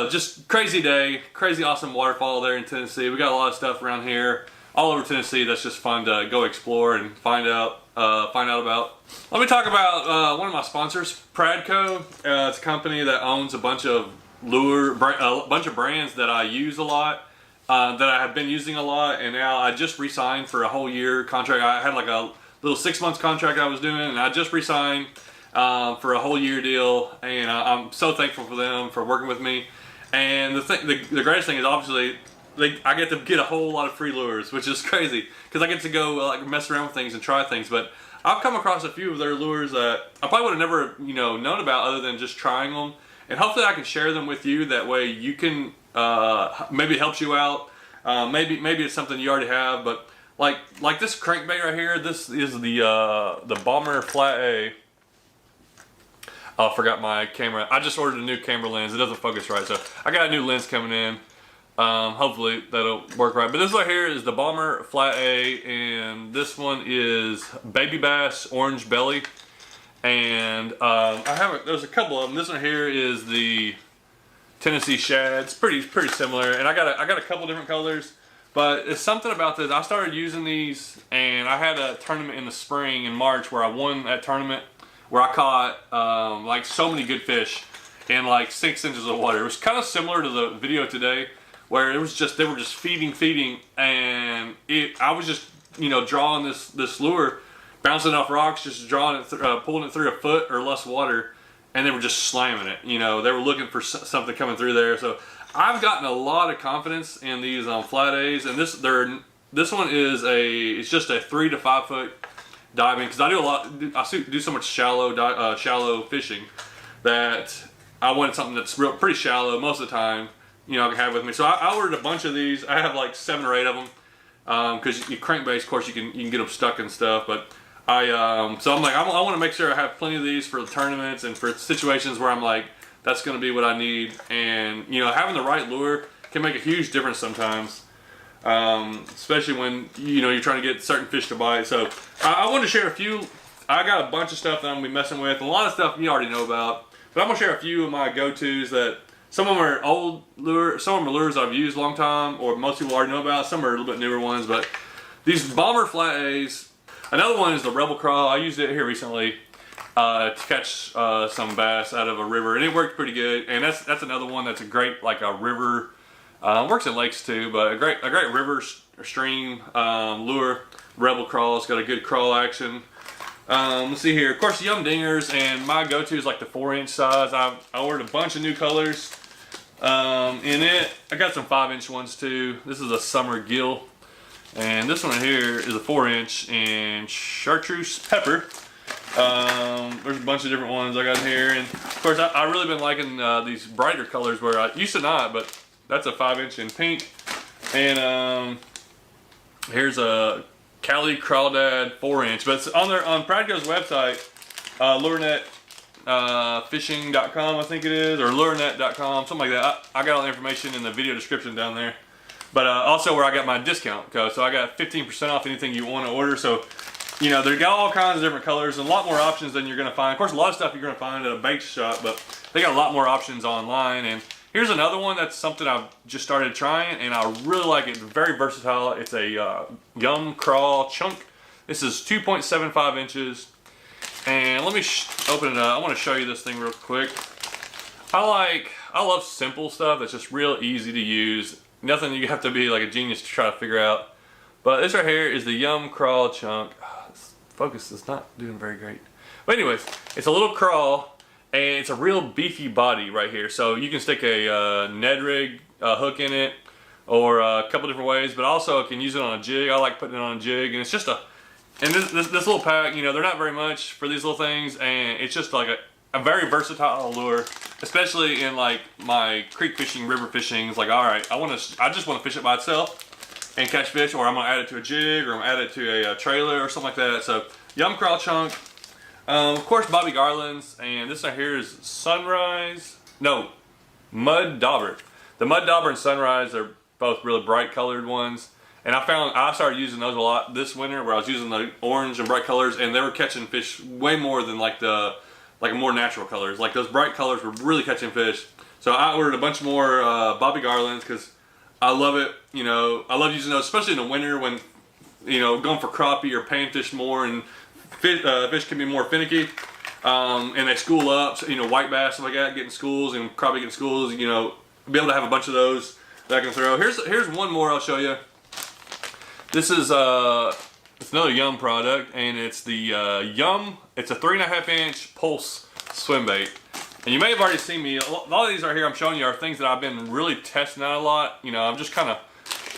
just crazy day, crazy awesome waterfall there in Tennessee. We got a lot of stuff around here, all over Tennessee, that's just fun to go explore and find out about. Let me talk about one of my sponsors, Pradco. It's a company that owns a bunch of brands that I use a lot, that I have been using a lot, and now I just re-signed for a whole year contract. I had like a little 6 months contract I was doing, and I just re-signed for a whole year deal, and I'm so thankful for them for working with me. And the greatest thing is obviously I get to get a whole lot of free lures, which is crazy because I get to go like mess around with things and try things. But I've come across a few of their lures that I probably would have never known about other than just trying them, and hopefully I can share them with you. That way you can maybe it helps you out. Maybe it's something you already have, but like this crankbait right here. This is the Bomber Flat A. Oh, I forgot my camera. I just ordered a new camera lens. It doesn't focus right, so I got a new lens coming in. Hopefully that'll work right. But this right here is the Bomber Flat A, and this one is Baby Bass Orange Belly. And there's a couple of them. This one here is the Tennessee Shad. It's pretty similar. And I got a couple different colors. But it's something about this. I started using these, and I had a tournament in the spring in March where I won that tournament, where I caught like so many good fish in like 6 inches of water. It was kind of similar to the video today, where it was just, they were just feeding, and I was just, you know, drawing this lure, bouncing off rocks, just drawing it, pulling it through a foot or less water, and they were just slamming it. You know, they were looking for something coming through there. So I've gotten a lot of confidence in these flat A's, and this one is it's just a 3 to 5 foot diving, because I do so much shallow fishing that I wanted something that's pretty shallow most of the time, you know, I can have with me. So I ordered a bunch of these. I have like 7 or 8 of them, because you crankbait, of course, you can get them stuck and stuff. But so I'm like, I want to make sure I have plenty of these for the tournaments and for situations where I'm like, that's going to be what I need. And you know, having the right lure can make a huge difference sometimes, especially when you're trying to get certain fish to bite. So I wanted to share a few. I got a bunch of stuff that I'm gonna be messing with. A lot of stuff you already know about, but I'm gonna share a few of my go-tos that. Some of them are old lures, some of them are lures I've used a long time, or most people already know about. Some are a little bit newer ones, but these Bomber Flat A's. Another one is the Rebel Crawl. I used it here recently to catch some bass out of a river, and it worked pretty good. And that's another one that's a great, like a river, works in lakes too, but a great river stream lure. Rebel Crawl. It's got a good crawl action. Let's see here. Of course, Yum Dingers, and my go-to is like the 4-inch size. I ordered a bunch of new colors. In it, I got some 5-inch ones too. This is a Summer Gill, and this one here is a 4-inch and chartreuse pepper. There's a bunch of different ones I got here, and of course I really been liking these brighter colors where I used to not, but that's a 5-inch in pink. And here's a Cali Crawdad 4-inch, but it's on Pradco's website, LureNet. Fishing.com, I think it is, or lurenet.com, something like that. I got all the information in the video description down there, but also where I got my discount code, so I got 15% off anything you want to order. So they got all kinds of different colors and a lot more options than you're going to find. Of course, a lot of stuff you're going to find at a bait shop, but they got a lot more options online. And here's another one that's something I've just started trying, and I really like it. It's very versatile. It's a Yum Crawl Chunk. This is 2.75 inches. And let me open it up. I want to show you this thing real quick. I love simple stuff that's just real easy to use. Nothing you have to be like a genius to try to figure out. But this right here is the Yum Crawl Chunk. This focus is not doing very great. But anyways, it's a little crawl, and it's a real beefy body right here. So you can stick a Ned rig hook in it, or a couple different ways. But also you can use it on a jig. I like putting it on a jig, and it's just and this little pack, they're not very much for these little things, and it's just like a very versatile lure, especially in like my creek fishing, river fishing. It's like, all right, I just want to fish it by itself and catch fish, or I'm gonna add it to a jig, or I'm gonna add it to a trailer or something like that. So Yum Crawl Chunk, of course Bobby Garland's, and this right here is Mud Dauber. The Mud Dauber and Sunrise are both really bright colored ones. And I started using those a lot this winter, where I was using the orange and bright colors, and they were catching fish way more than like more natural colors. Like those bright colors were really catching fish. So I ordered a bunch more Bobby Garlands, because I love it. I love using those, especially in the winter when going for crappie or panfish more, and fish can be more finicky, and they school up. So, white bass, stuff like that, getting schools, and crappie getting schools. Be able to have a bunch of those that I can throw. Here's one more I'll show you. This is it's another Yum product, and it's the Yum. It's a 3.5-inch pulse swim bait, and you may have already seen me. A lot of these right here I'm showing you are things that I've been really testing out a lot. I'm just kind of,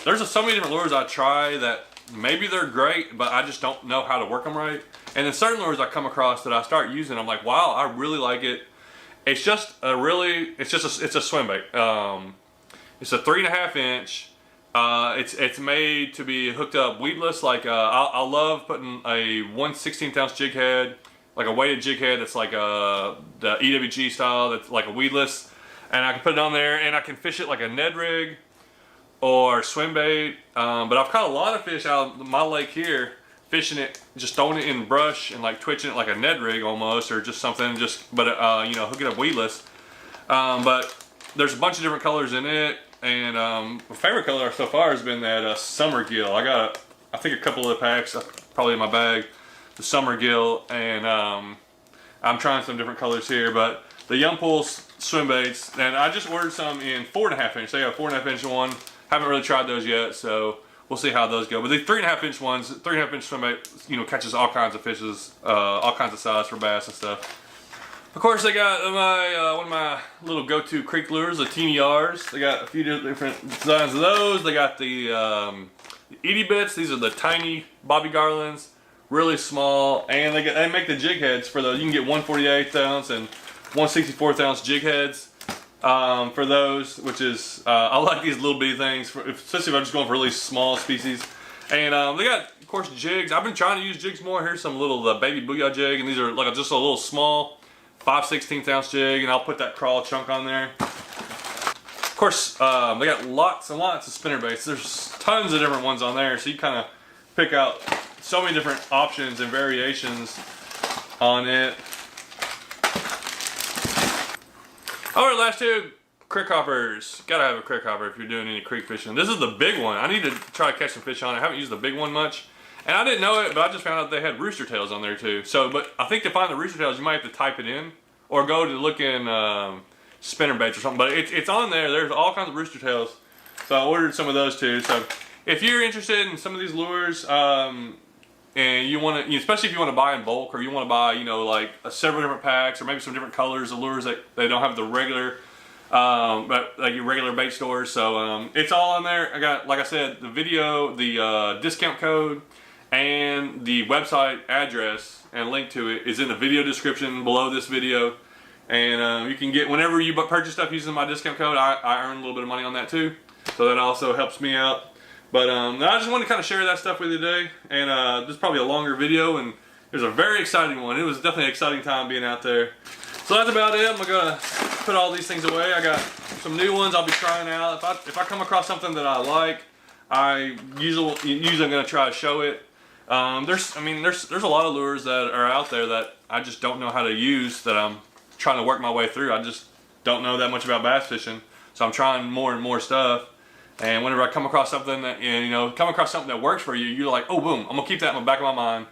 there's so many different lures I try that maybe they're great, but I just don't know how to work them right. And then certain lures I come across that I start using, I'm like, wow, I really like it. It's just it's a swim bait. It's a 3.5-inch. It's made to be hooked up weedless. Like I love putting a 1/16 jig head, like a weighted jig head that's like the EWG style, that's like a weedless, and I can put it on there, and I can fish it like a Ned rig, or swim bait. But I've caught a lot of fish out of my lake here, fishing it, just throwing it in brush and like twitching it like a Ned rig almost, or just something, but you know, hook it up weedless. But there's a bunch of different colors in it, and my favorite color so far has been that summer gill. I got, I think, a couple of the packs probably in my bag, the summer gill, and I'm trying some different colors here. But the Young Pulse swim baits, and I just ordered some in 4.5 inch. They got a 4.5 inch one. Haven't really tried those yet, so we'll see how those go. But the 3.5 inch ones, 3.5 inch swim bait, you know, catches all kinds of fishes, all kinds of size for bass and stuff. Of course, they got my one of my little go-to creek lures, the Teeny R's. They got a few different designs of those. They got the Edie bits. These are the tiny Bobby Garlands, really small, and they make the jig heads for those. You can get 1/48 ounce and 1/64 ounce jig heads for those, which is I like these little bitty things, especially if I'm just going for really small species. And they got, of course, jigs. I've been trying to use jigs more. Here's some little baby booyah jig, and these are like just a little small 5/16 ounce jig, and I'll put that crawl chunk on there. Of course, they got lots and lots of spinner baits. There's tons of different ones on there, so you kind of pick out so many different options and variations on it. Alright, last two, crick hoppers. Gotta have a crick hopper if you're doing any creek fishing. This is the big one. I need to try to catch some fish on it. I haven't used the big one much. And I didn't know it, but I just found out they had rooster tails on there too. So, but I think to find the rooster tails, you might have to type it in or go to look in spinner baits or something. But it's on there. There's all kinds of rooster tails. So I ordered some of those too. So if you're interested in some of these lures, and you want to, especially if you want to buy in bulk, or you want to buy, you know, like several different packs, or maybe some different colors of lures that they don't have the regular, but like your regular bait stores. So it's all on there. I got, like I said, the video, the discount code, and the website address and link to it is in the video description below this video. And you can get, whenever you purchase stuff using my discount code, I earn a little bit of money on that too. So that also helps me out. But I just wanted to kind of share that stuff with you today. And this is probably a longer video, and it was a very exciting one. It was definitely an exciting time being out there. So that's about it. I'm going to put all these things away. I got some new ones I'll be trying out. If I come across something that I like, I usually I'm going to try to show it. There's a lot of lures that are out there that I just don't know how to use, that I'm trying to work my way through. I just don't know that much about bass fishing, so I'm trying more and more stuff. And whenever I come across something that, you know, that works for you, you're like, oh, boom, I'm gonna keep that in the back of my mind.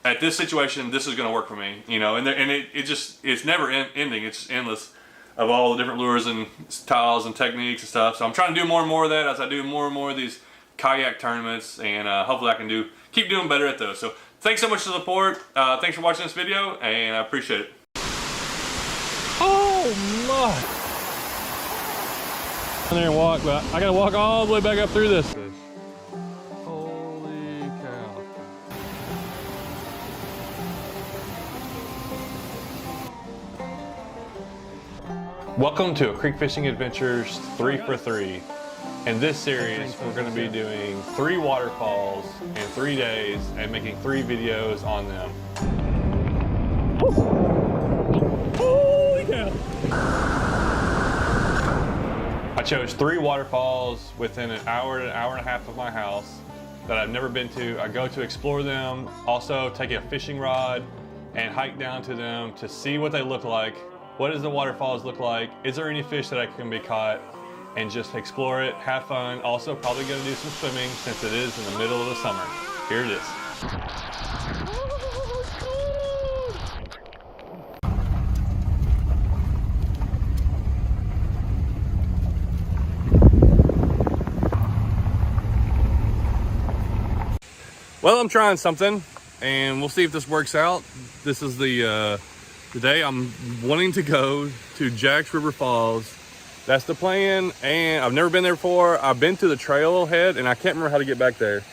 At this situation, this is gonna work for me, you know. And it's never ending. It's endless of all the different lures and styles and techniques and stuff. So I'm trying to do more and more of that as I do more and more of these kayak tournaments, and hopefully I can keep doing better at those. So thanks so much for the support. Thanks for watching this video, and I appreciate it. Oh my! In there and walk, but I gotta walk all the way back up through this. Holy cow! Welcome to a Creek Fishing Adventures 3 for 3. In this series, we're going to be doing 3 waterfalls in 3 days and making 3 videos on them. Holy cow! I chose 3 waterfalls within an hour and a half of my house that I've never been to. I go to explore them, also take a fishing rod and hike down to them to see what they look like. What does the waterfalls look like? Is there any fish that can be caught? And just explore it, have fun. Also probably gonna do some swimming since it is in the middle of the summer. Here it is. Well, I'm trying something, and we'll see if this works out. This is the day I'm wanting to go to Jack's River Falls. That's the plan, and I've never been there before. I've been to the trailhead, and I can't remember how to get back there.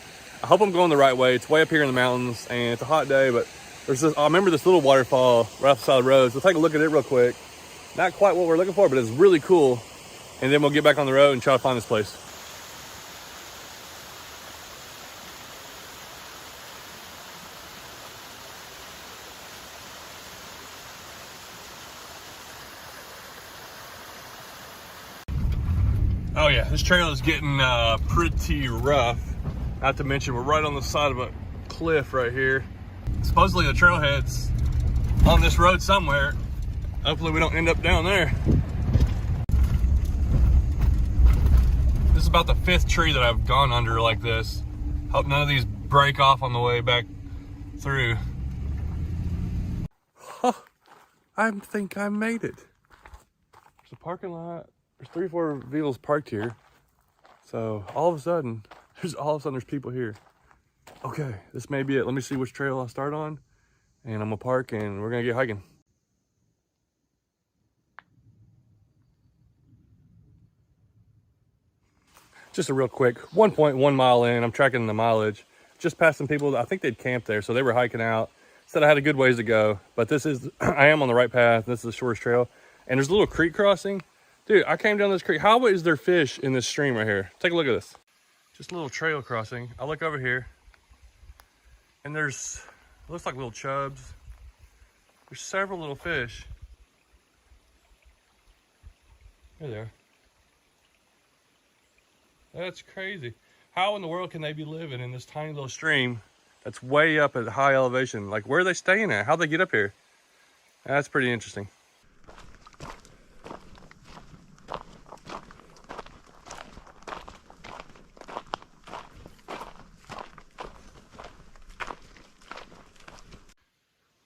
I hope I'm going the right way. It's way up here in the mountains, and it's a hot day, but there's this, I remember this little waterfall right off the side of the road, so take a look at it real quick. Not quite what we're looking for, but it's really cool, and then we'll get back on the road and try to find this place. Oh yeah, this trail is getting pretty rough. Not to mention we're right on the side of a cliff right here. Supposedly the trailhead's on this road somewhere. Hopefully we don't end up down there. This is about the 5th tree that I've gone under like this. Hope none of these break off on the way back through. Huh, I think I made it. There's a parking lot. There's 3 or 4 vehicles parked here. So all of a sudden there's people here. Okay, this may be it. Let me see which trail I start on, and I'm gonna park and we're gonna get hiking. Just a real quick 1.1 mile in, I'm tracking the mileage. Just past some people, I think they'd camped there, so they were hiking out. Said I had a good ways to go, but this is, I am on the right path. This is the shortest trail. And there's a little creek crossing. Dude, I came down this creek. How is there fish in this stream right here? Take a look at this. Just a little trail crossing. I look over here, and there's, it looks like little chubs. There's several little fish. There they are. That's crazy. How in the world can they be living in this tiny little stream that's way up at high elevation? Like, where are they staying at? How'd they get up here? That's pretty interesting.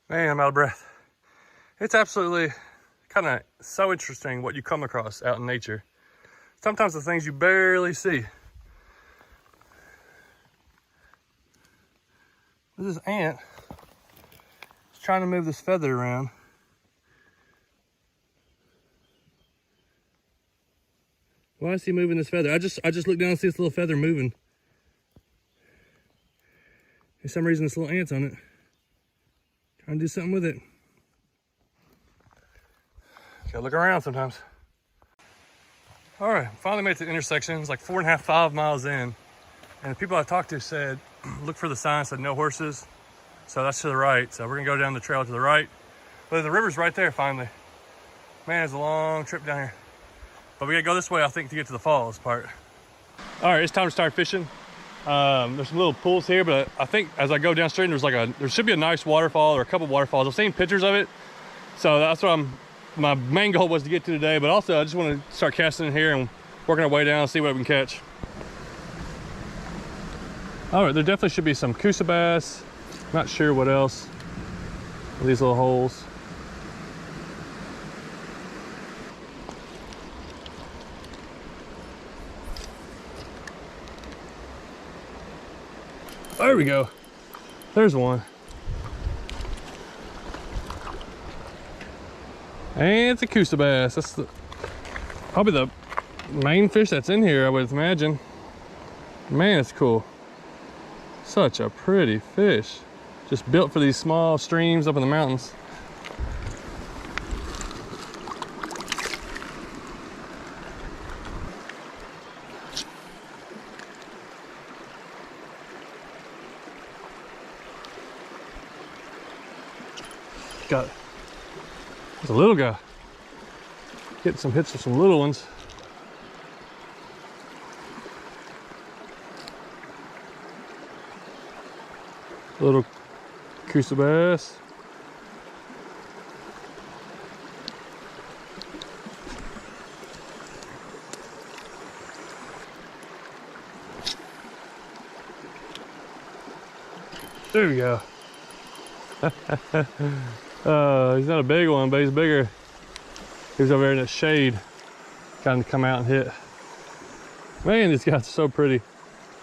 Man, I'm out of breath. It's absolutely kind of so interesting what you come across out in nature. Sometimes the things you barely see. This ant is trying to move this feather around. Why is he moving this feather? I just looked down and see this little feather moving. For some reason, this little ant's on it. Trying to do something with it. Gotta look around sometimes. All right, finally made it to the intersection. It's like 4.5, 5 miles in. And the people I talked to said, look for the sign, said no horses. So that's to the right. So we're gonna go down the trail to the right. But the river's right there finally. Man, it's a long trip down here. But we gotta go this way, I think, to get to the falls part. All right, it's time to start fishing. There's some little pools here, but I think as I go downstream, there should be a nice waterfall or a couple waterfalls. I've seen pictures of it. So that's what my main goal was to get to today, but also I just want to start casting in here and working our way down and see what we can catch. All right, there definitely should be some coosa bass. Not sure what else. These little holes. There we go. There's one. And it's a coosa bass. That's probably the main fish that's in here, I would imagine. Man, it's cool. Such a pretty fish. Just built for these small streams up in the mountains. Got it. It's a little guy. Getting some hits with some little ones. Little coosa bass. There we go. He's not a big one, but he's bigger. He's over there in the shade. Got him to come out and hit. Man, these guys are so pretty.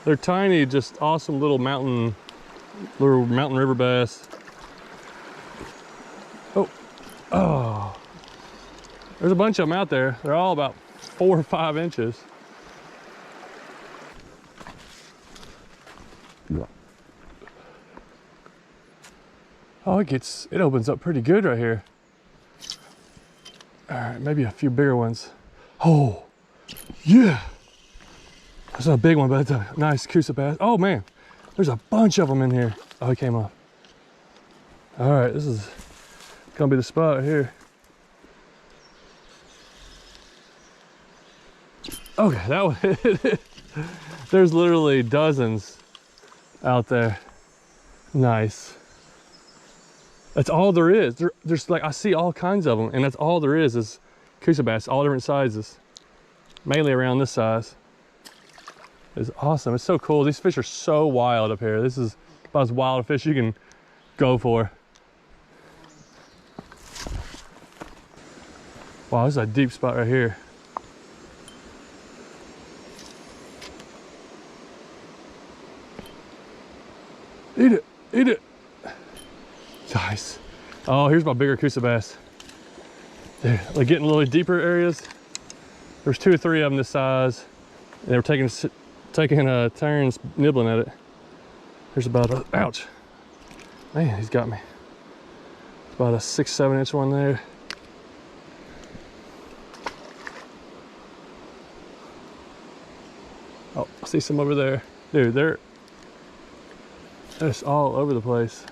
They're tiny, just awesome little mountain river bass. Oh. There's a bunch of them out there. They're all about 4 or 5 inches. Oh, it opens up pretty good right here. All right, maybe a few bigger ones. Oh, yeah. That's not a big one, but it's a nice coosa bass. Oh man, there's a bunch of them in here. Oh, he came off. All right, this is gonna be the spot right here. Okay, that was it. There's literally dozens out there. Nice. That's all there is. There's like, I see all kinds of them, and that's all there is coosa bass, all different sizes. Mainly around this size. It's awesome. It's so cool. These fish are so wild up here. This is about as wild a fish you can go for. Wow, this is a deep spot right here. Eat it, eat it. Nice. Oh, here's my bigger coosa bass. Dude, like getting a little deeper areas. There's 2 or 3 of them this size. And they were taking turns nibbling at it. There's about a, ouch. Man, he's got me. It's about a 6-7 inch one there. Oh, I see some over there. Dude, they're just all over the place.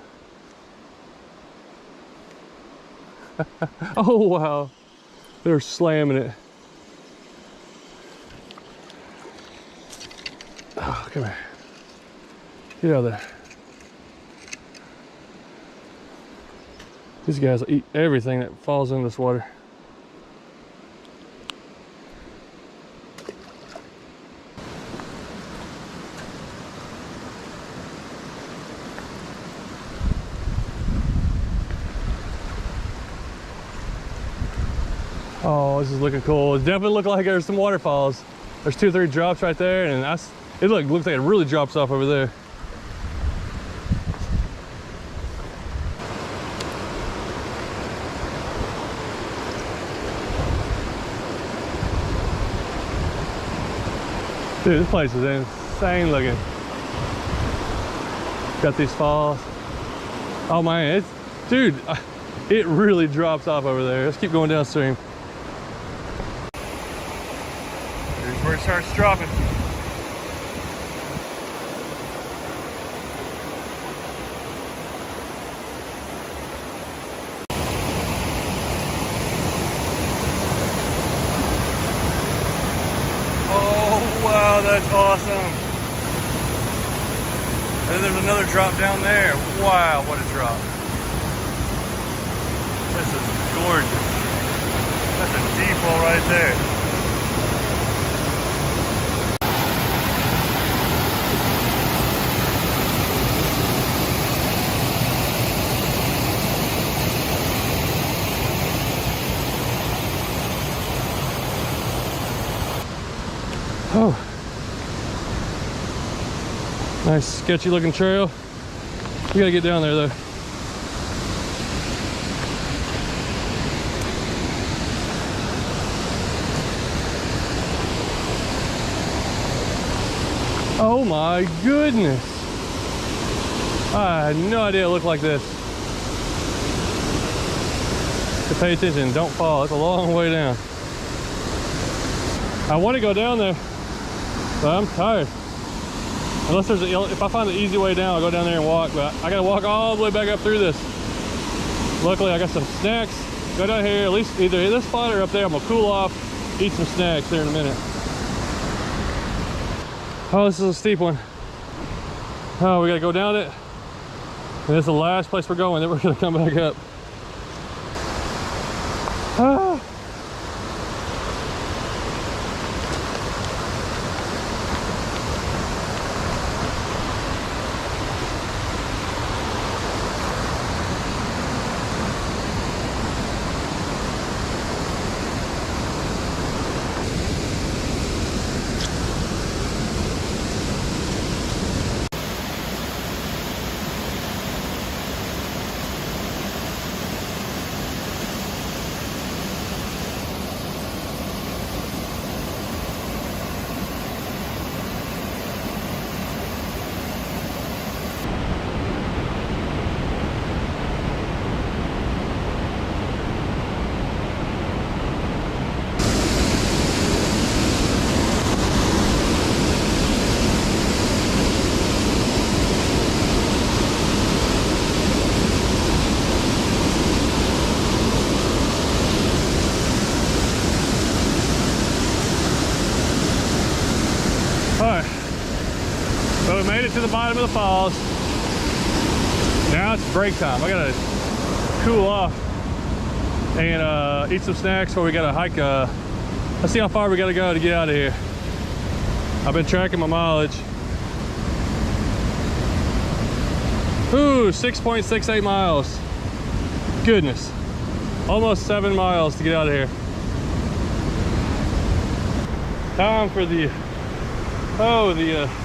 Oh, wow. They're slamming it. Oh, come here. Get out of there. These guys will eat everything that falls in this water. Oh, this is looking cool. It definitely looks like there's some waterfalls. There's 2 or 3 drops right there, and it looks like it really drops off over there. Dude, this place is insane looking. Got these falls. Oh man, dude, it really drops off over there. Let's keep going downstream. Here's where it starts dropping. Oh wow, that's awesome. And then there's another drop down there. Wow, what a drop. This is gorgeous. That's a deep hole right there. Oh. Nice sketchy looking trail. We gotta get down there though. Oh my goodness. I had no idea it looked like this. So pay attention, don't fall. It's a long way down. I want to go down there, but I'm tired. Unless if I find the easy way down, I'll go down there and walk, but I gotta walk all the way back up through this. Luckily, I got some snacks. Go down here, at least either in this spot or up there. I'm gonna cool off, eat some snacks there in a minute. Oh, this is a steep one. Oh, we gotta go down it. And this is the last place we're going, then we're gonna come back up. Ah. it to the bottom of the falls. Now it's break time. I gotta cool off and eat some snacks before we gotta hike. Let's see how far we gotta go to get out of here. I've been tracking my mileage. Ooh, 6.68 miles. Goodness. Almost 7 miles to get out of here. Time for the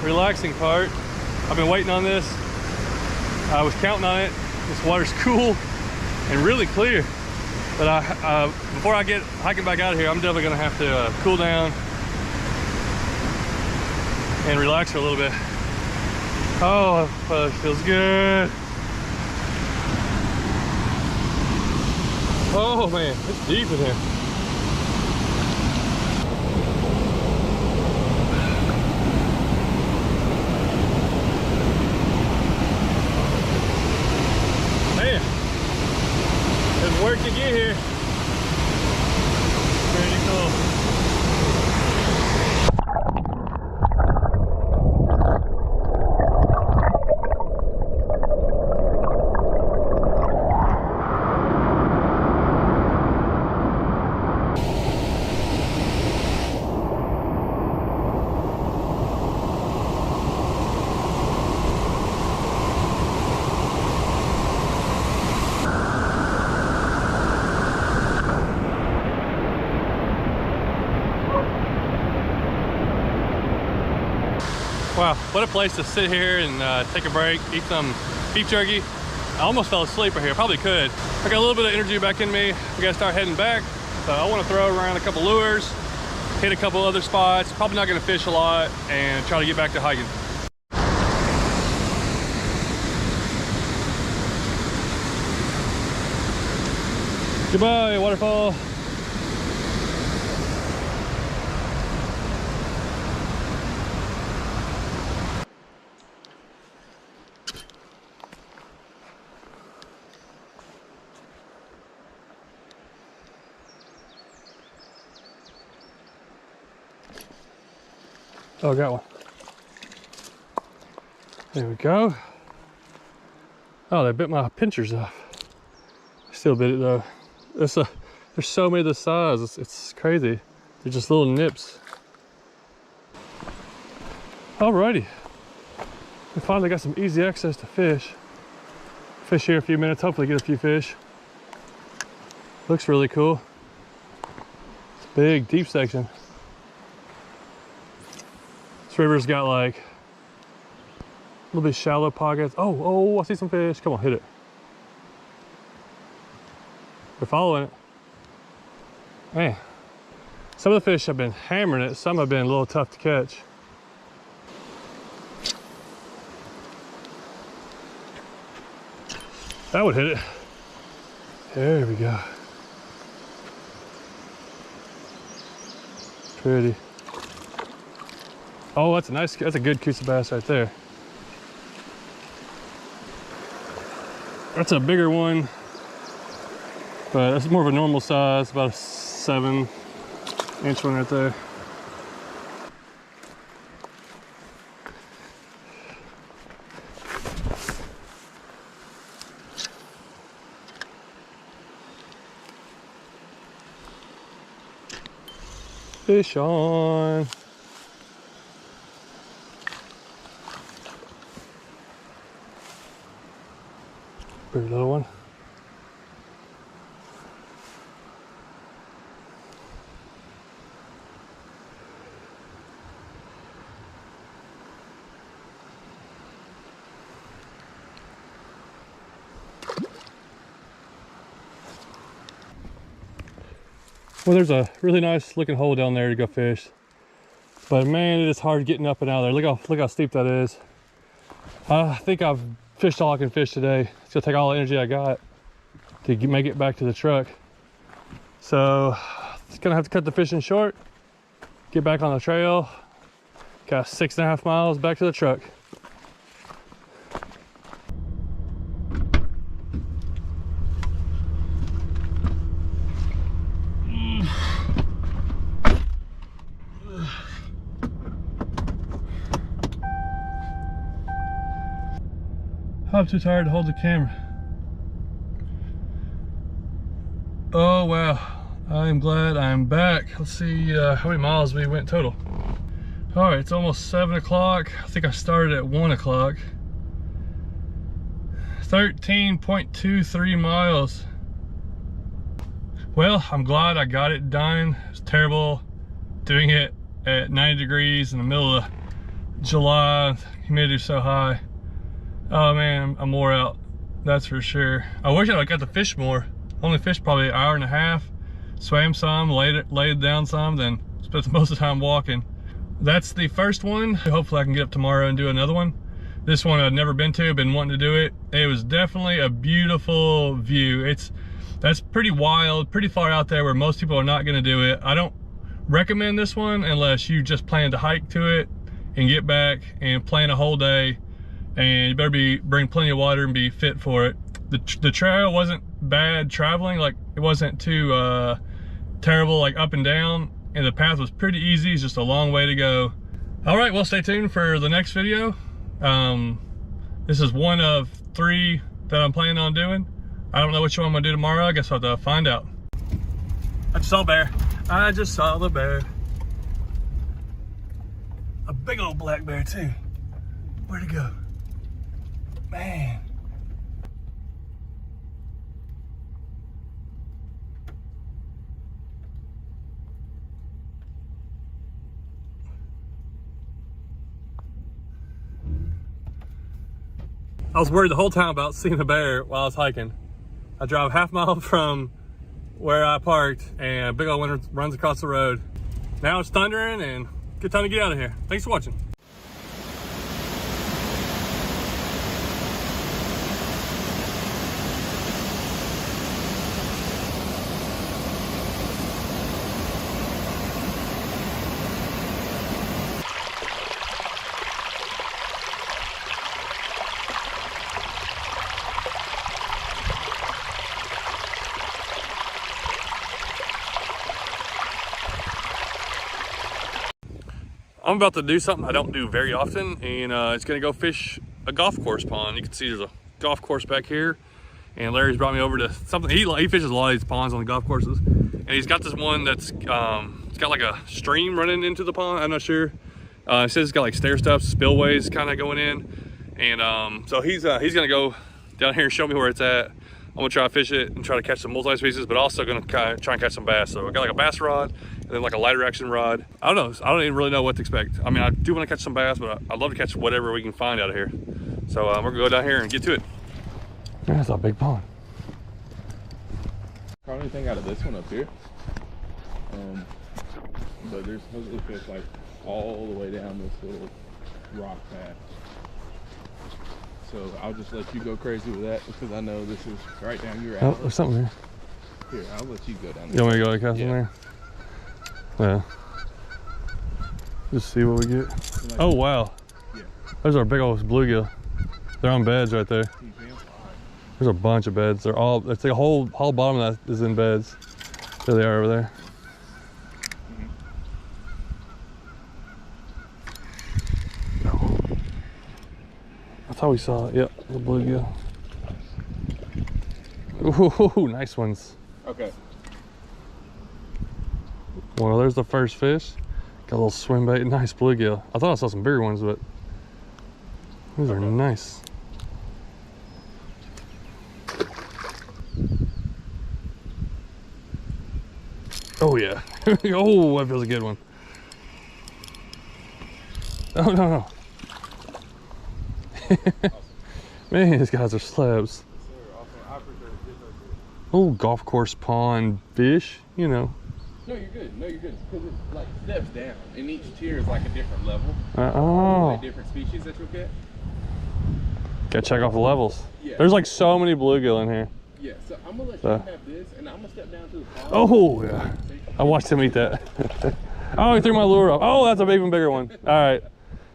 relaxing part. I've been waiting on this. I was counting on it. This water's cool and really clear. But before I get hiking back out of here, I'm definitely gonna have to cool down and relax for a little bit. Oh, it feels good. Oh man, it's deep in here. Man, it's work to get here. Pretty cool. Wow, what a place to sit here and take a break, eat some beef jerky. I almost fell asleep right here, probably could. I got a little bit of energy back in me. We gotta start heading back. So I wanna throw around a couple lures, hit a couple other spots, probably not gonna fish a lot, and try to get back to hiking. Goodbye, waterfall. Oh, I got one. There we go. Oh, they bit my pinchers off. Still bit it though. There's so many of this size. It's crazy. They're just little nips. Alrighty. We finally got some easy access to fish. Fish here a few minutes. Hopefully get a few fish. Looks really cool. It's a big, deep section. This river's got like a little bit shallow pockets. Oh, I see some fish. Come on, hit it. We're following it. Man, some of the fish have been hammering it. Some have been a little tough to catch. That would hit it. There we go. Pretty. Oh, that's a good Coosa bass right there. That's a bigger one, but that's more of a normal size, about a 7-inch one right there. Fish on. Pretty little one. Well, there's a really nice looking hole down there to go fish, but man, it is hard getting up and out of there. Look how steep that is. I think I've fished all I can fish today. It's gonna take all the energy I got to make it back to the truck. So it's gonna have to cut the fishing short, get back on the trail. Got 6.5 miles back to the truck. I'm too tired to hold the camera. Oh wow, I'm glad I'm back. Let's see how many miles we went total. All right, it's almost 7 o'clock. I think I started at 1 o'clock. 13.23 miles. Well, I'm glad I got it done. It's terrible doing it at 90 degrees in the middle of July. Humidity is so high. Oh man, I'm wore out. That's for sure. I wish I got to fish more. Only fished probably an hour and a half. Swam some, laid down some, then spent most of the time walking. That's the first one. Hopefully I can get up tomorrow and do another one. This one I've never been to, been wanting to do it. It was definitely a beautiful view. That's pretty wild, pretty far out there where most people are not gonna do it. I don't recommend this one unless you just plan to hike to it and get back and plan a whole day. And you better bring plenty of water and be fit for it. The trail wasn't bad traveling, like it wasn't too terrible, like up and down. And the path was pretty easy, it's just a long way to go. All right, well, stay tuned for the next video. This is one of 3 that I'm planning on doing. I don't know which one I'm gonna do tomorrow. I guess I'll have to find out. I just saw a bear. I just saw the bear. A big old black bear too. Where'd it go? Man. I was worried the whole time about seeing a bear while I was hiking. I drive half mile from where I parked and a big old one runs across the road. Now it's thundering and good time to get out of here. Thanks for watching. I'm about to do something I don't do very often, and it's gonna go fish a golf course pond. You can see there's a golf course back here, and Larry's brought me over to something. He fishes a lot of these ponds on the golf courses, and he's got this one that's it's got like a stream running into the pond. I'm not sure. It says it's got like stair steps, spillways kind of going in, and so he's gonna go down here and show me where it's at. I'm gonna try to fish it and try to catch some multi-species, but also gonna try and catch some bass. So I got like a bass rod and then like a lighter action rod. I don't know, I don't even really know what to expect. I mean, I do want to catch some bass, but I'd love to catch whatever we can find out of here. So we're gonna go down here and get to it. That's a big pond. Caught anything out of this one up here, but there's supposedly fish like all the way down this little rock path. So I'll just let you go crazy with that because I know this is right down your alley. Oh, there's something there. Here, I'll let you go down there. You want me to go like that there? Yeah. Just see what we get. Like, oh wow. Yeah. Those are big old bluegill. They're on beds right there. There's a bunch of beds. They're all, it's like a whole bottom of that is in beds. There they are over there. That's how we saw it. Yep, the bluegill. Ooh, nice ones. Okay. Well, there's the first fish. Got a little swim bait, nice bluegill. I thought I saw some bigger ones, but these are nice. Oh yeah. Oh, that feels a good one. Oh no. Man, these guys are slabs. Oh, golf course pond fish, you know. No, you're good. No, you're good. Because it like steps down, and each tier is like a different level. Oh. Like different species that you'll get. Gotta check off the levels. Yeah. There's like so many bluegill in here. Yeah. So I'm gonna let you have this, and I'm gonna step down to the pond. Oh yeah. I watched him eat that. Oh, he threw my lure off. Oh, that's an even bigger one. All right.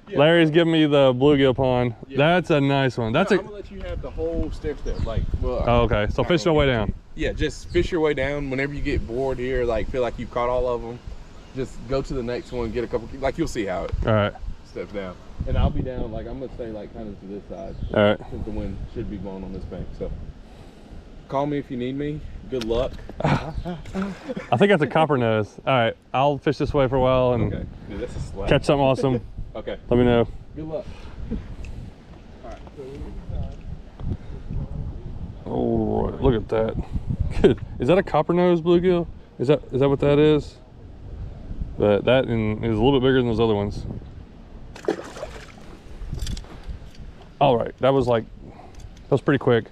Yeah. Larry's giving me the bluegill pond. Yeah. That's a nice one. That's I'm gonna let you have the whole step. Like, well. Oh, okay. So fish your way down. Yeah, just fish your way down. Whenever you get bored here, like feel like you've caught all of them, just go to the next one, get a couple. Like you'll see how it. All right. Steps down. And I'll be down, like, I'm gonna stay like kind of to this side. All right. Since the wind should be blowing on this bank, so. Call me if you need me. Good luck. I think that's a copper nose. All right, I'll fish this way for a while and Okay. Dude, that's a slap. catch something awesome. Okay. Let me know. Good luck. All right. All right, look at that. Good. Is that a copper nose bluegill? Is that what that is? But that is a little bit bigger than those other ones. All right, that was pretty quick.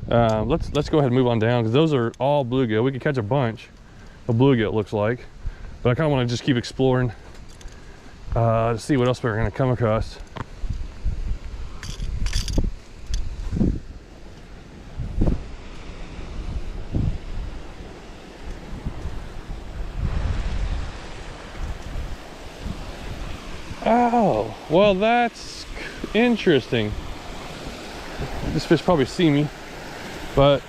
Let's go ahead and move on down because those are all bluegill. We could catch a bunch of bluegill, it looks like, but I kind of want to just keep exploring to see what else we're going to come across. Oh, well, that's interesting. This fish probably see me, but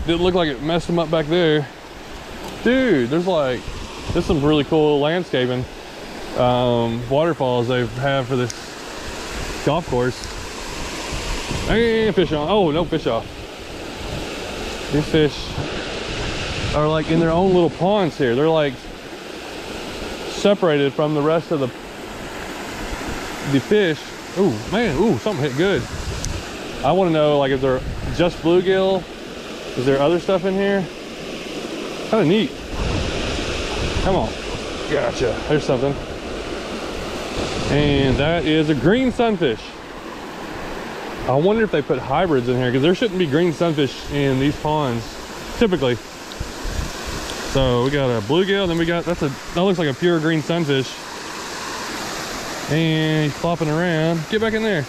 didn't look like it messed them up back there. Dude, there's some really cool landscaping waterfalls they have for this golf course. And fish on. Oh, no fish off. These fish are like in their own little ponds here. They're like separated from the rest of the fish. Ooh, man, ooh, something hit good. I want to know, like, is there just bluegill? Is there other stuff in here? Kind of neat. Come on. Gotcha. There's something. And that is a green sunfish. I wonder if they put hybrids in here because there shouldn't be green sunfish in these ponds typically. So we got a bluegill, then we got, that looks like a pure green sunfish. And he's flopping around. Get back in there.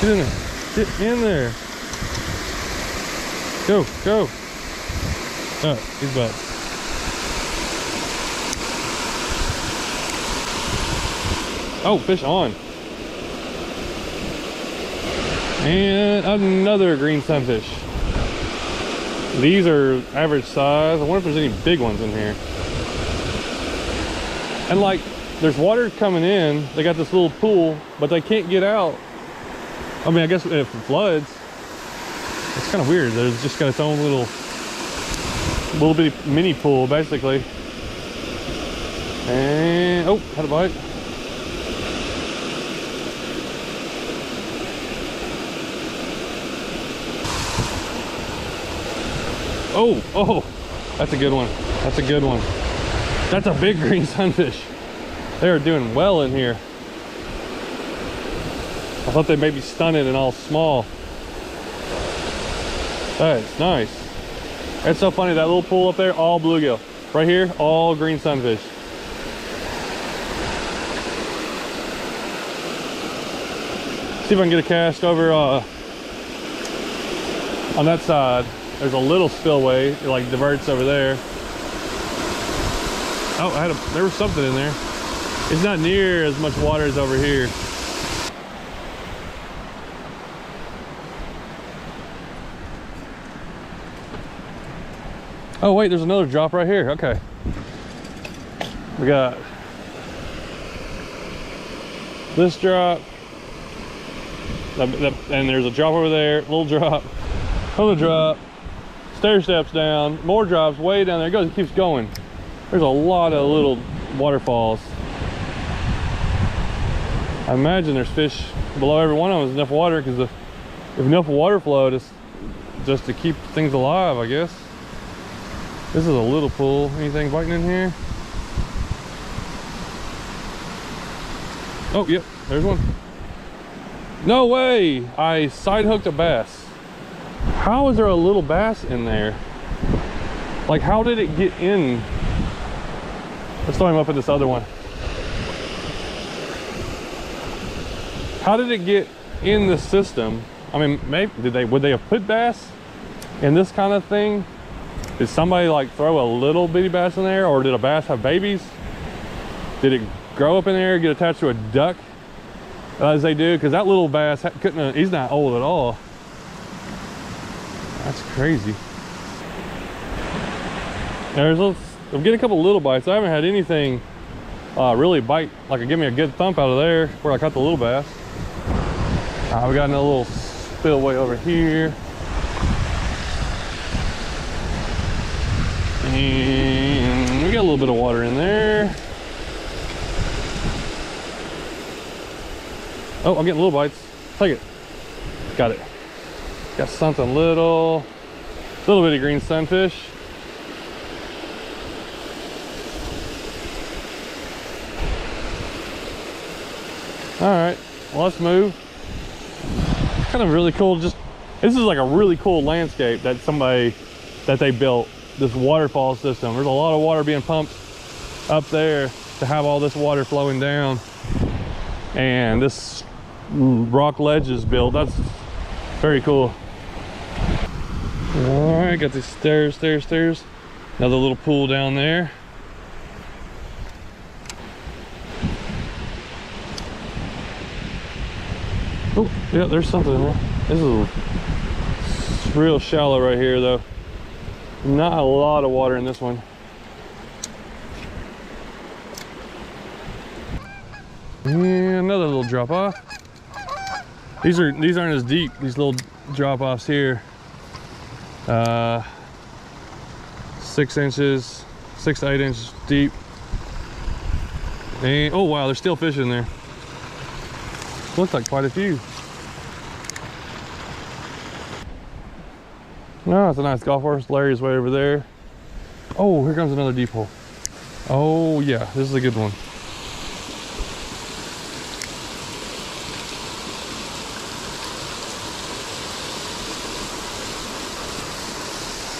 Get in there. Get in there. Go, go. Oh, he's back. Oh, fish on. And another green sunfish. These are average size. I wonder if there's any big ones in here. And like, there's water coming in. They got this little pool, but they can't get out. I mean, I guess if it floods, it's kind of weird. There's just got its own little bitty mini pool, basically. And, oh, had a bite. Oh, oh, that's a good one. That's a good one. That's a big green sunfish. They are doing well in here. I thought they may be stunted and all small. That's nice. It's so funny, that little pool up there, all bluegill. Right here, all green sunfish. See if I can get a cast over on that side. There's a little spillway, it like diverts over there. Oh, there was something in there. It's not near as much water as over here. Oh wait, there's another drop right here. Okay. We got this drop. And there's a drop over there, little drop, another drop, stair steps down, more drops way down there. It goes, it keeps going. There's a lot of little waterfalls. I imagine there's fish below every one of them. There's enough water because if enough water flow just to keep things alive, I guess. This is a little pool. Anything biting in here? Oh, yep, there's one. No way! I side hooked a bass. How is there a little bass in there? Like, how did it get in? Let's throw him up at this other one. How did it get in the system? I mean, maybe would they have put bass in this kind of thing? Did somebody like throw a little bitty bass in there, or did a bass have babies? Did it grow up in there, get attached to a duck as they do? Because that little bass couldn't, he's not old at all. That's crazy. There's I'm getting a couple little bites. I haven't had anything really bite, like give me a good thump out of there where I caught the little bass. We got another little spillway over here. And we got a little bit of water in there. Oh, I'm getting little bites. Take it. Got it. Got something little bitty green sunfish. All right, well, let's move. Kind of really cool. This is like a really cool landscape that they built, this waterfall system. There's a lot of water being pumped up there to have all this water flowing down. And this rock ledge is built. That's very cool. All right, got these stairs. Another little pool down there. Oh, yeah, there's something in there. This is real shallow right here, though. Not a lot of water in this one. And another little drop off. These aren't as deep, these little drop offs here. 6 inches, 6 to 8 inches deep. And oh wow, there's still fish in there. Looks like quite a few. Oh, it's a nice golf course. Larry's way over there. Oh, here comes another deep hole. Oh yeah, this is a good one.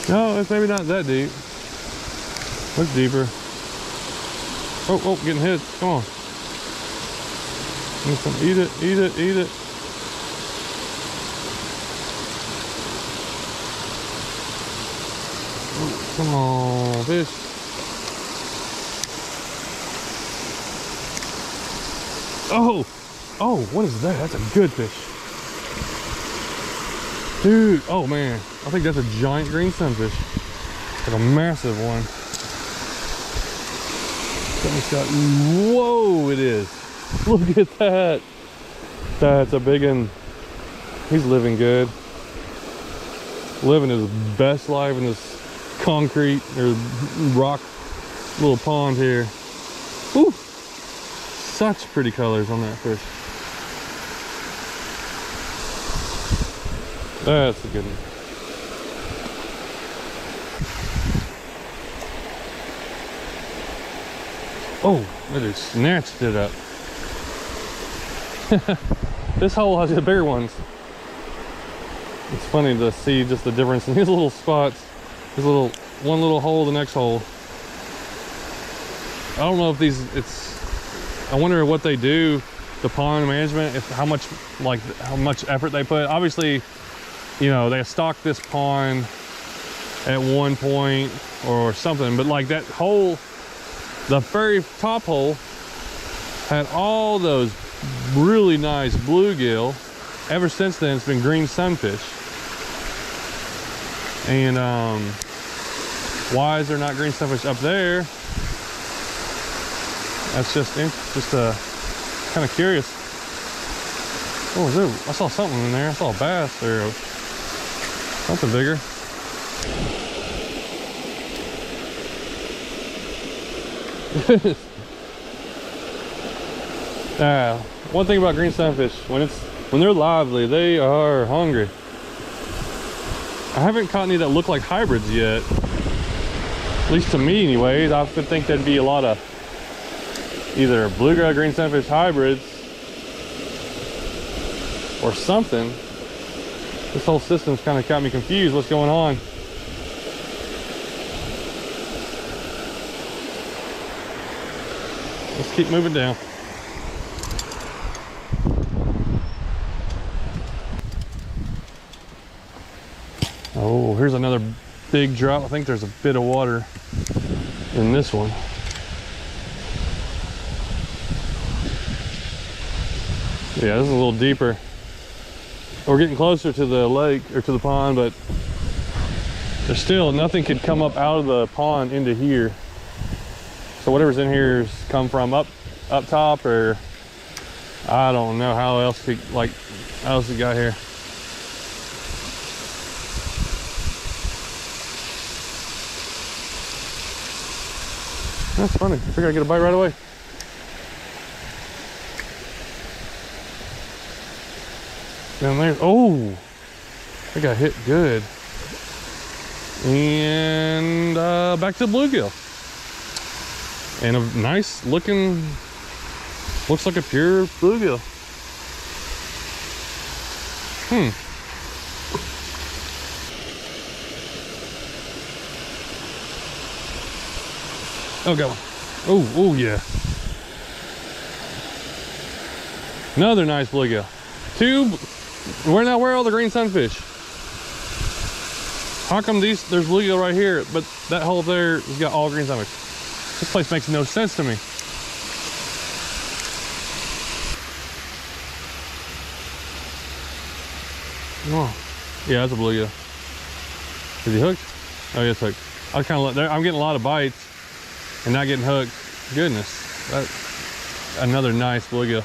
No, it's maybe not that deep. Looks deeper. Oh, getting hit. Come on. Eat it. Oh, come on, fish. Oh, what is that? That's a good fish. Dude, oh man, I think that's a giant green sunfish. Like a massive one. Whoa, it is. Look at that. That's a big one. He's living good. Living his best life in this concrete or rock little pond here. Woo! Such pretty colors on that fish. That's a good one. Oh, I just snatched it up. This hole has the bigger ones. It's funny to see just the difference in these little spots. This one little hole, the next hole. I don't know if I wonder what they do, the pond management, how much effort they put. Obviously, you know, they stocked this pond at one point or something, but like that hole, the very top hole had all those really nice bluegill. Ever since then, it's been green sunfish. And why is there not green sunfish up there? That's just kind of curious. Oh, I saw something in there. I saw a bass there. Something bigger. One thing about green sunfish, when they're lively, they are hungry. I haven't caught any that look like hybrids yet. At least to me anyways. I would think there'd be a lot of either bluegill green sunfish hybrids or something. This whole system's kind of got me confused. What's going on? Let's keep moving down. Oh, here's another big drop. I think there's a bit of water in this one. Yeah, this is a little deeper. We're getting closer to the lake or to the pond, but there's still nothing could come up out of the pond into here. So whatever's in here has come from up top, or I don't know how else he got here. That's funny. I figured I'd get a bite right away. Down there. Oh, I got hit good. And back to the bluegill. And a nice looking, looks like a pure bluegill. Oh, got one. Oh, yeah. Another nice bluegill. Where are all the green sunfish? How come there's bluegill right here, but that hole there has got all green sunfish? This place makes no sense to me. Oh, yeah, that's a bluegill. Is he hooked? Oh, yeah, it's hooked. I'm getting a lot of bites and not getting hooked. Goodness, that's another nice bluegill.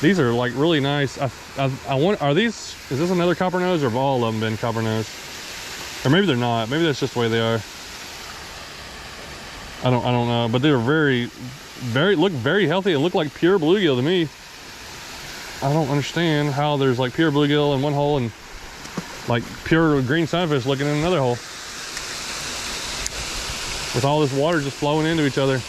These are like really nice. I want, is this another copper nose, or have all of them been copper nose? Or maybe they're not. Maybe that's just the way they are. I don't know. But they're look very healthy and look like pure bluegill to me. I don't understand how there's like pure bluegill in one hole and like pure green sunfish looking in another hole. With all this water just flowing into each other.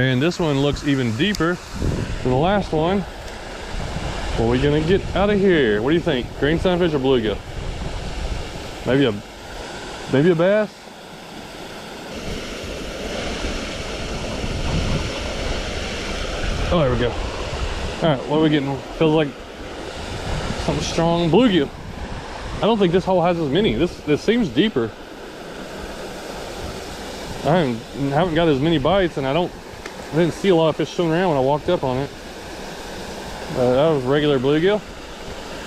And this one looks even deeper than the last one. What are we gonna get out of here? What do you think? Green sunfish or bluegill? Maybe a bass? Oh, there we go. All right, what are we getting? Feels like something strong. Bluegill. I don't think this hole has as many. This seems deeper. I haven't got as many bites, and I didn't see a lot of fish swimming around when I walked up on it. That was regular bluegill,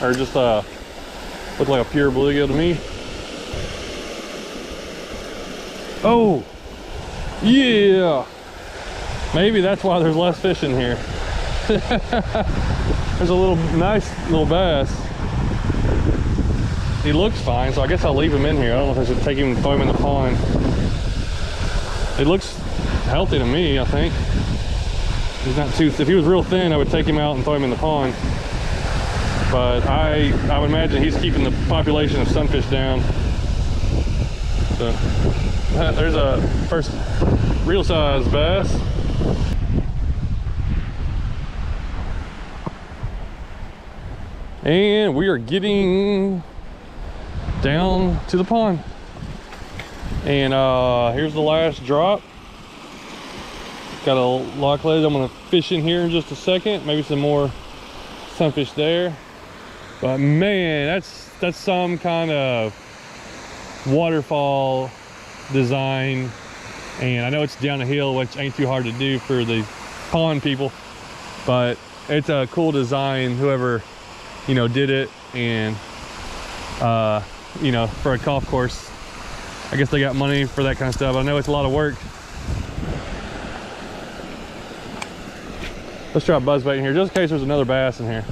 or just looked like a pure bluegill to me. Oh, yeah. Maybe that's why there's less fish in here. There's a nice little bass. He looks fine, so I guess I'll leave him in here. I don't know if I should take him and throw him in the pond. It looks healthy to me, I think. He's not too, if he was real thin, I would take him out and throw him in the pond. But I would imagine he's keeping the population of sunfish down. So there's a first real size bass. And we are getting down to the pond. And here's the last drop. Got a lock lid. I'm gonna fish in here in just a second. Maybe some more sunfish there. But man, that's some kind of waterfall design. And I know it's down a hill, which ain't too hard to do for the pond people, but it's a cool design, whoever, you know, did it. And you know, for a golf course, I guess they got money for that kind of stuff. I know it's a lot of work. Let's drop buzzbait in here just in case there's another bass in here.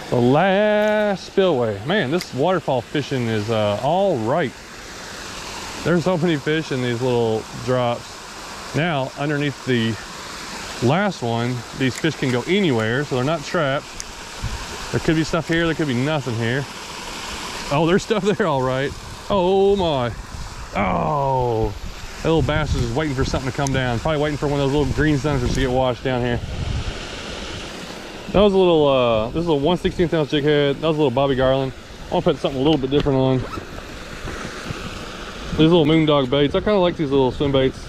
The last spillway. Man, this waterfall fishing is all right. There's so many fish in these little drops. Now, underneath the last one, these fish can go anywhere, so they're not trapped. There could be stuff here, there could be nothing here. Oh, there's stuff there, all right. Oh my. Oh, that little bastard is waiting for something to come down. Probably waiting for one of those little green sunfish to get washed down here. That was a little, this is a 1/16 ounce jig head. That was a little Bobby Garland. I want to put something a little bit different on. These little moondog baits. I kind of like these little swim baits.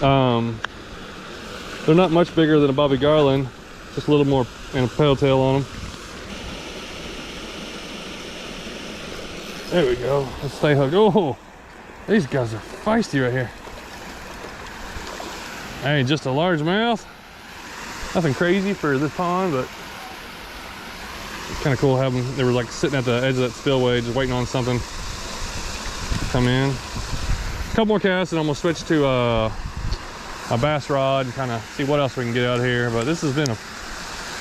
They're not much bigger than a Bobby Garland. Just a little more and a pale tail on them. There we go. Let's stay hooked. Oh, These guys are feisty right here. Hey, just a largemouth. Nothing crazy for this pond, but it's kind of cool having them. They were like sitting at the edge of that spillway, just waiting on something to come in. A couple more casts, and I'm gonna switch to a bass rod and kind of see what else we can get out here. But this has been a,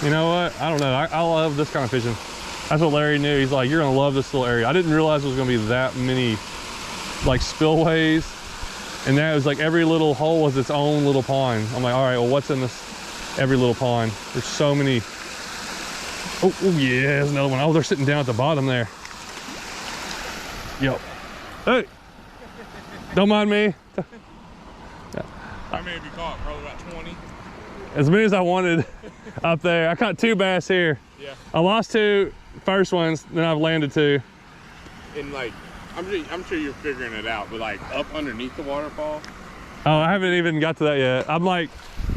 you know what? I don't know. I love this kind of fishing. That's what Larry knew. He's like, you're gonna love this little area. I didn't realize there was gonna be that many like spillways, and that was like every little hole was its own little pond. I'm like, all right, well, what's in this every little pond? There's so many. Oh yeah, there's another one. Oh, they're sitting down at the bottom there. Yo, hey, don't mind me. How many have you caught? Probably about 20. As many as I wanted up there. I caught 2 bass here. Yeah. I lost 2 first ones, then I've landed 2. And like, I'm sure you're figuring it out, but like up underneath the waterfall. Oh, I haven't even got to that yet. I'm like,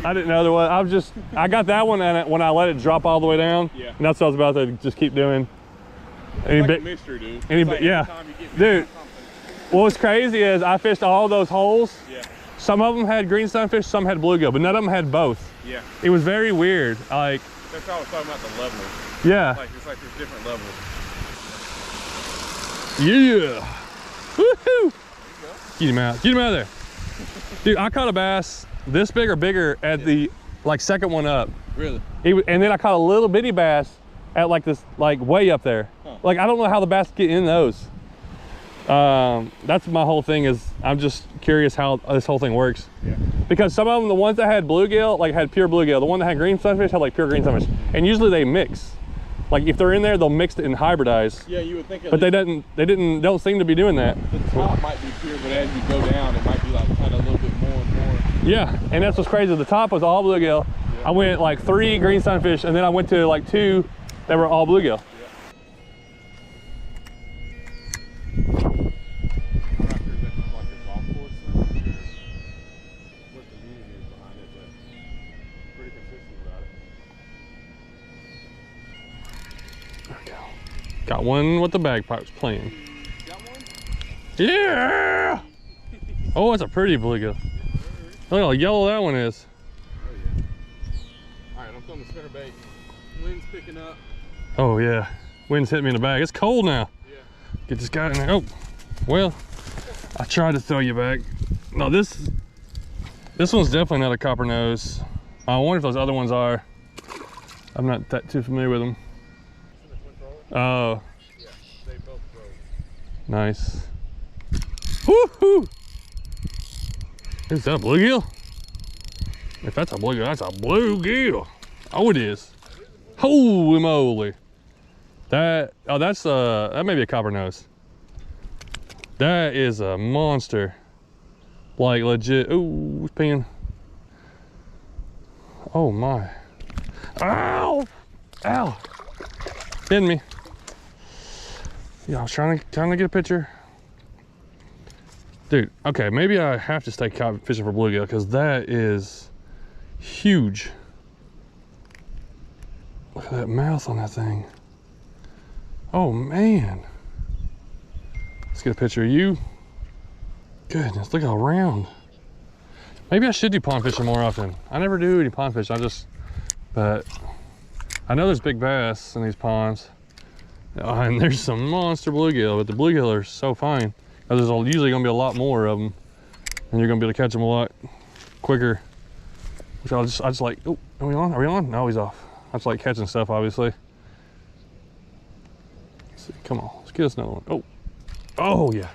I didn't know there was. I got that one, and when I let it drop all the way down, yeah. And that's what I was about to just keep doing. It's like a mystery, dude. Yeah, dude. What's crazy is I fished all those holes. Yeah. Some of them had green sunfish, some had bluegill, but none of them had both. Yeah. It was very weird. Like. That's how I was talking about the levels. Yeah. It's like there's different levels. Yeah. Woohoo! Get him out. Get him out of there. Dude, I caught a bass this big or bigger at the like second one up. Really? And then I caught a little bitty bass at like this, like way up there. Huh. Like, I don't know how the bass get in those. That's my whole thing, is I'm just curious how this whole thing works. Yeah. Because some of them, the ones that had bluegill, like had pure bluegill. The one that had green sunfish had like pure green sunfish. And usually they mix. Like if they're in there, they'll mix it and hybridize. Yeah, you would think. But they don't seem to be doing that. The top might be pure, but as you go down, it might be like kind of a little bit more and more. Yeah, and that's what's crazy. The top was all bluegill. Yeah. I went like 3 green sunfish, and then I went to like 2 that were all bluegill. Yeah. I'm not sure if that's like a golf course thing, or what the meaning is behind it, but pretty consistent about it. There we go. Got one with the bagpipes playing. Got one? Yeah! Oh, that's a pretty bluegill. Look how yellow that one is. Oh yeah. All right, I'm throwing the spinnerbait. Wind's picking up. Oh yeah, wind's hitting me in the bag. It's cold now. Yeah. Get this guy in there. Oh, well, I tried to throw you back. No, this one's definitely not a copper nose. I wonder if those other ones are. I'm not that too familiar with them. Oh. Yeah, they both broke. Nice. Woohoo! Is that a bluegill? If that's a bluegill, that's a bluegill. Oh, it is. Holy moly! That may be a copper nose. That is a monster. Like legit. Ooh, it's peeing. Oh my! Ow! Ow! Hitting me. Yeah, I was trying to get a picture. Dude, okay, maybe I have to stay fishing for bluegill, because that is huge. Look at that mouth on that thing. Oh man. Let's get a picture of you. Goodness, look how round. Maybe I should do pond fishing more often. I never do any pond fishing, but I know there's big bass in these ponds. And there's some monster bluegill, but the bluegill are so fine. There's usually gonna be a lot more of them, and you're gonna be able to catch them a lot quicker. Which I just like, oh, are we on? Are we on? No, he's off. I just like catching stuff, obviously. Let's see, come on, let's get us another one. Oh, oh yeah.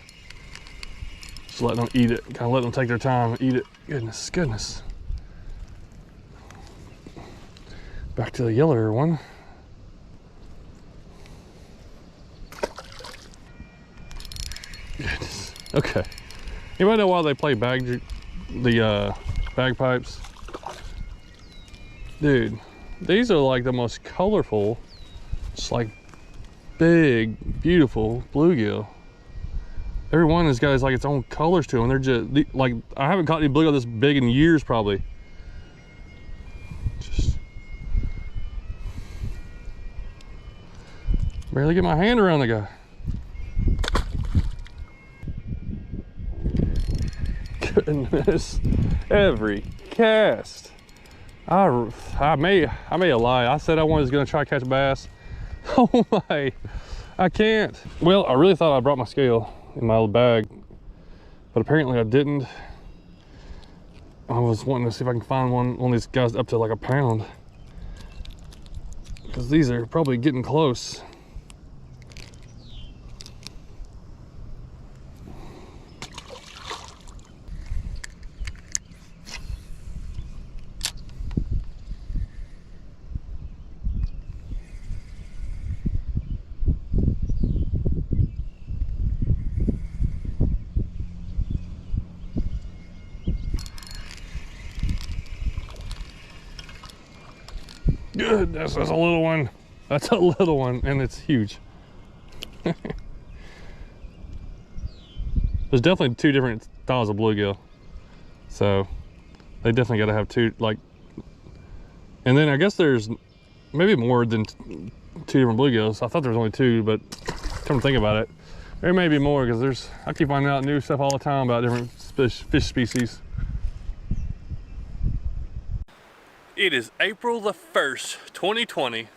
Just letting them eat it, kind of let them take their time and eat it. Goodness, goodness. Back to the yellower one. Goodness. Okay. Anybody know why they play bagpipes? Dude, these are like the most colorful, just like big, beautiful bluegill. Every one has got like its own colors to them. They're just like, I haven't caught any bluegill this big in years, probably. Just barely get my hand around the guy. goodness. Every cast. I may have lied. I said I was gonna try to catch bass. Oh my, I can't. Well, I really thought I brought my scale in my little bag, but apparently I didn't. I was wanting to see if I can find one of these guys up to like a pound, because these are probably getting close. Goodness, that's a little one. That's a little one, and it's huge. There's definitely two different styles of bluegill, so they definitely got to have two, like, and then I guess there's maybe more than two different bluegills. I thought there was only two, but come to think about it, there may be more, because I keep finding out new stuff all the time about different fish species. It is April the 1st, 2020.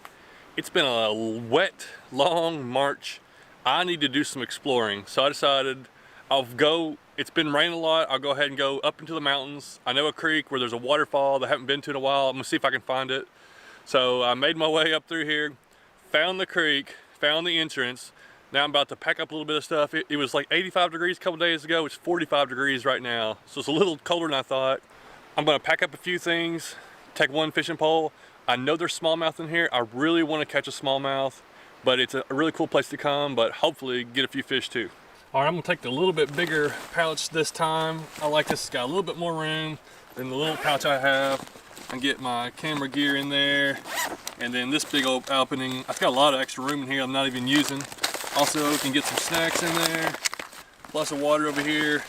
It's been a wet, long March. I need to do some exploring. So I decided it's been raining a lot. I'll go ahead and go up into the mountains. I know a creek where there's a waterfall that I haven't been to in a while. I'm gonna see if I can find it. So I made my way up through here, found the creek, found the entrance. Now I'm about to pack up a little bit of stuff. It was like 85 degrees a couple days ago. It's 45 degrees right now. So it's a little colder than I thought. I'm gonna pack up a few things, take one fishing pole. I know there's smallmouth in here. I really want to catch a smallmouth, but it's a really cool place to come, but hopefully get a few fish too. All right, I'm gonna take the little bit bigger pouch this time. I like this, it's got a little bit more room than the little pouch I have. I can get my camera gear in there, and then this big old opening, I've got a lot of extra room in here I'm not even using. Also, can get some snacks in there, plus of water over here,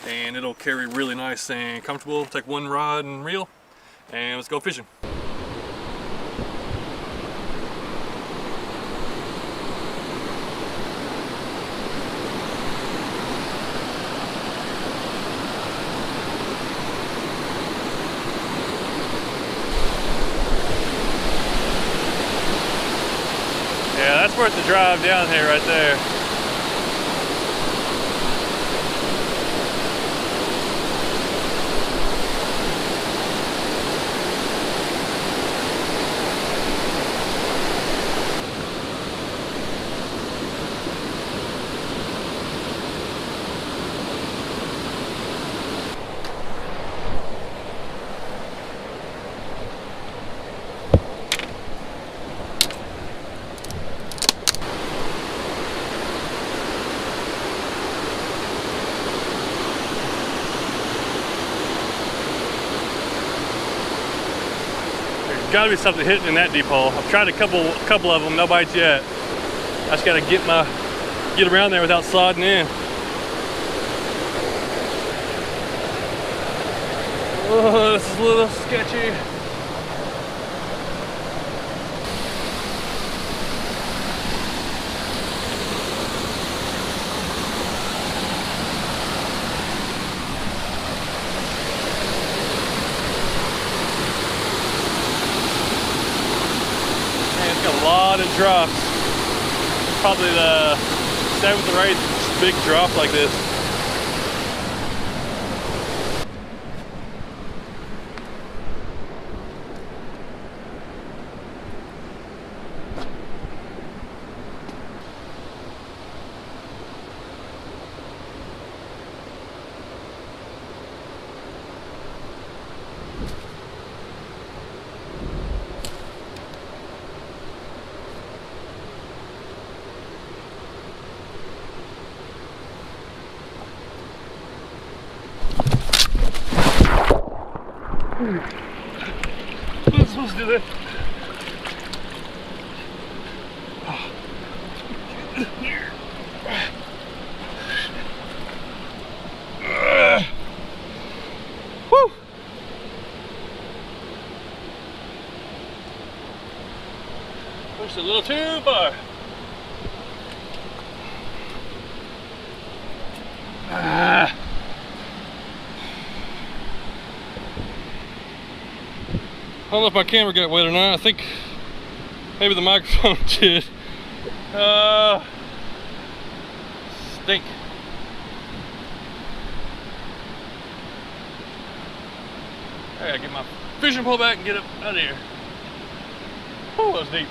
and it'll carry really nice and comfortable. Take one rod and reel, and let's go fishing. Yeah, that's worth the drive down here right there. Got to be something hitting in that deep hole. I've tried a couple of them, no bites yet. I just got to get around there without sliding in. Oh, this is a little sketchy. A lot of drops. Probably the 7th or 8th big drop like this. I'm supposed to do that. Woo! Pushed a little too far. don't know if my camera got wet or not. I think maybe the microphone did. Stink. I gotta get my fishing pole back and get up out of here. Oh, that was deep.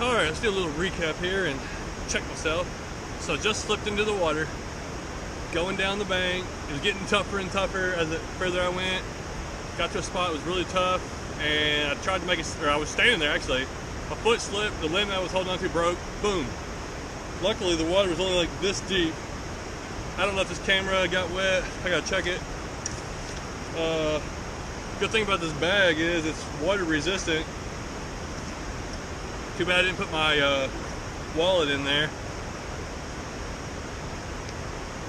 All right, let's do a little recap here and check myself. So just slipped into the water, going down the bank. It was getting tougher and tougher as the further I went. Got to a spot that was really tough, and I tried to make it, or I was standing there actually. My foot slipped, the limb I was holding on to broke, boom. Luckily the water was only like this deep. I don't know if this camera got wet, I gotta check it. Good thing about this bag is it's water resistant. Too bad I didn't put my wallet in there.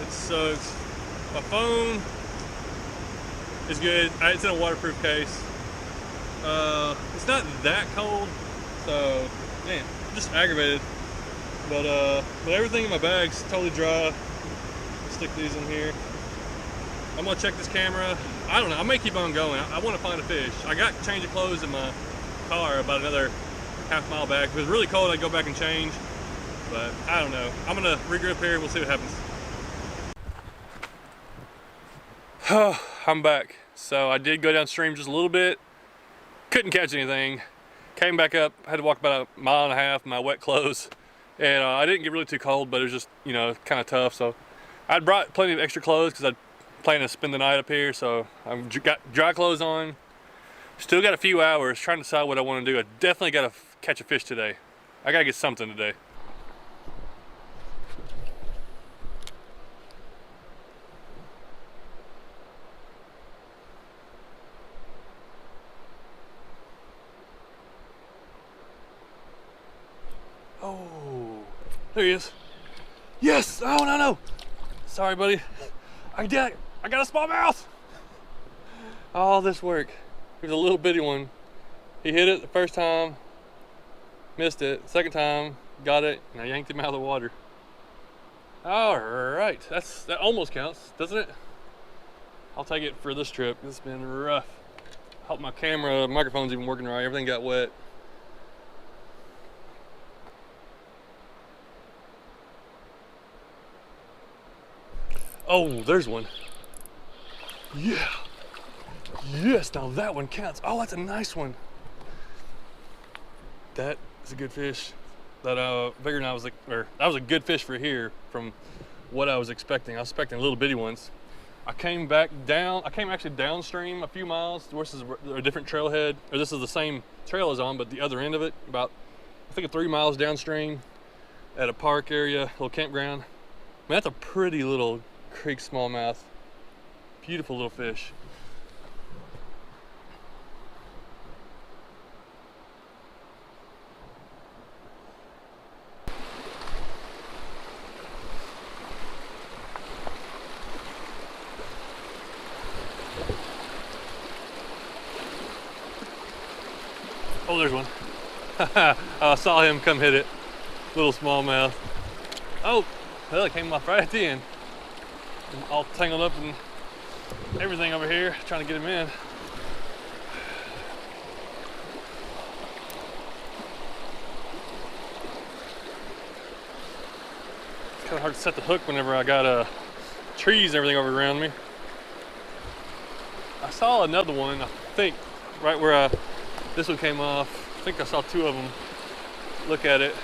It's my phone is good. It's in a waterproof case. It's not that cold, so man, I'm just aggravated. But everything in my bag's totally dry. Stick these in here. I'm gonna check this camera. I don't know. I may keep on going. I want to find a fish. I got a change of clothes in my car about another half-mile back. If it was really cold, I'd go back and change. But I don't know. I'm gonna regroup here and we'll see what happens. I'm back. So I did go downstream just a little bit. Couldn't catch anything. Came back up. Had to walk about a mile and a half in my wet clothes. And I didn't get really too cold, but it was just, you know, kind of tough. So I'd brought plenty of extra clothes because I'd plan to spend the night up here. So I've got dry clothes on. Still got a few hours trying to decide what I want to do. I definitely got to catch a fish today. I got to get something today. Oh, there he is. Yes! Oh, no. Sorry, buddy. I got a smallmouth. All this work. There's a little bitty one. He hit it the first time, missed it. Second time, got it, and I yanked him out of the water. All right, that almost counts, doesn't it? I'll take it for this trip. It's been rough. Hope my microphone's even working right. Everything got wet. Oh, there's one. Yeah. Yes, now that one counts. Oh, that's a nice one. That is a good fish. That bigger than that was a good fish for here from what I was expecting. I was expecting little bitty ones. I came back down. I came actually downstream a few miles. This is a different trailhead, or this is the same trail as on, but the other end of it, about I think 3 miles downstream, at a park area, little campground. Man, that's a pretty little creek smallmouth. Beautiful little fish. Oh, there's one. I saw him come hit it. Little smallmouth. Oh, well, it came off right at the end. I'm all tangled up in everything over here, trying to get him in. It's kind of hard to set the hook whenever I got trees and everything over around me. I saw another one, I think, right where this one came off. I think I saw 2 of them. Look at it.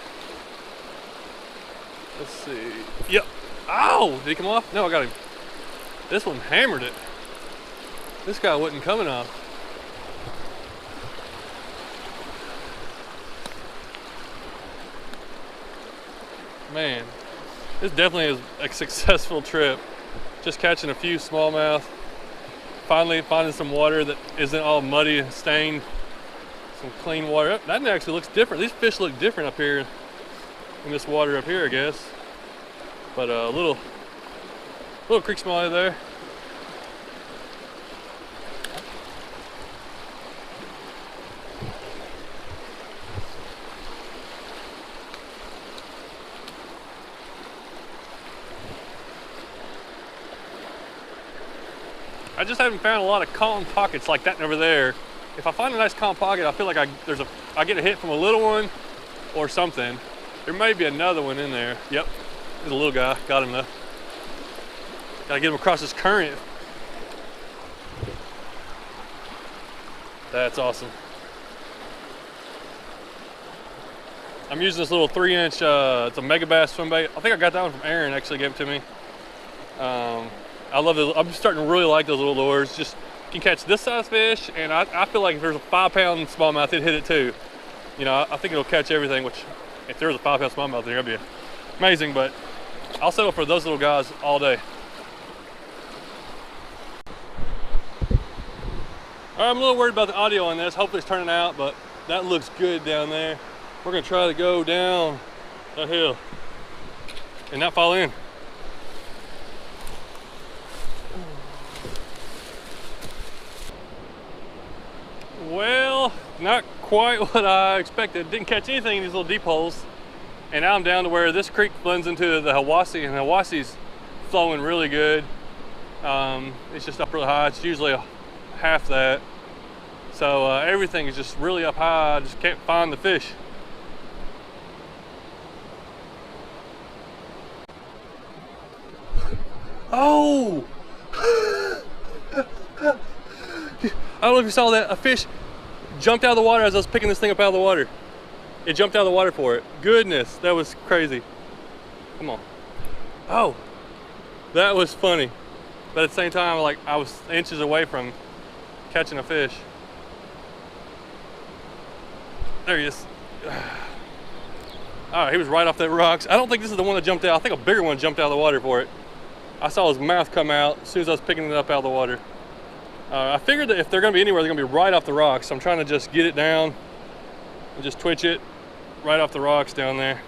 Let's see. Yep. Ow! Did he come off? No, I got him. This one hammered it. This guy wasn't coming off. Man, this definitely is a successful trip. Just catching a few smallmouth. Finally finding some water that isn't all muddy and stained. Some clean water. That actually looks different. These fish look different up here in this water up here, I guess. But a little creek smallmouth there. I just haven't found a lot of calm pockets like that over there. If I find a nice calm pocket, I feel like I get a hit from a little one or something. There may be another one in there. Yep, there's a little guy. Got him though. Gotta get him across this current. That's awesome. I'm using this little 3-inch, it's a Mega Bass swim bait. I think I got that one from Aaron, actually gave it to me. I love those. I'm starting to really like those little lures. Just you can catch this size fish, and I feel like if there's a 5-pound smallmouth, it'd hit it too. You know, I think it'll catch everything, which if there's a 5-pound smallmouth there, that'd be amazing, but I'll settle for those little guys all day. All right, I'm a little worried about the audio on this. Hopefully it's turning out, but that looks good down there. We're gonna try to go down the hill and not fall in. Well, not quite what I expected. Didn't catch anything in these little deep holes. And now I'm down to where this creek blends into the Hiwassee, and Hiwassee's flowing really good. It's just up really high. It's usually half that. So everything is just really up high. I just can't find the fish. Oh! I don't know if you saw that. A fish jumped out of the water as I was picking this thing up out of the water. It jumped out of the water for it. Goodness, that was crazy. Come on. Oh, that was funny. But at the same time, like I was inches away from catching a fish. There he is. All right, he was right off that rocks. I don't think this is the one that jumped out. I think a bigger one jumped out of the water for it. I saw his mouth come out as soon as I was picking it up out of the water. I figured that if they're gonna be anywhere, they're gonna be right off the rocks. So I'm trying to just get it down and just twitch it right off the rocks down there.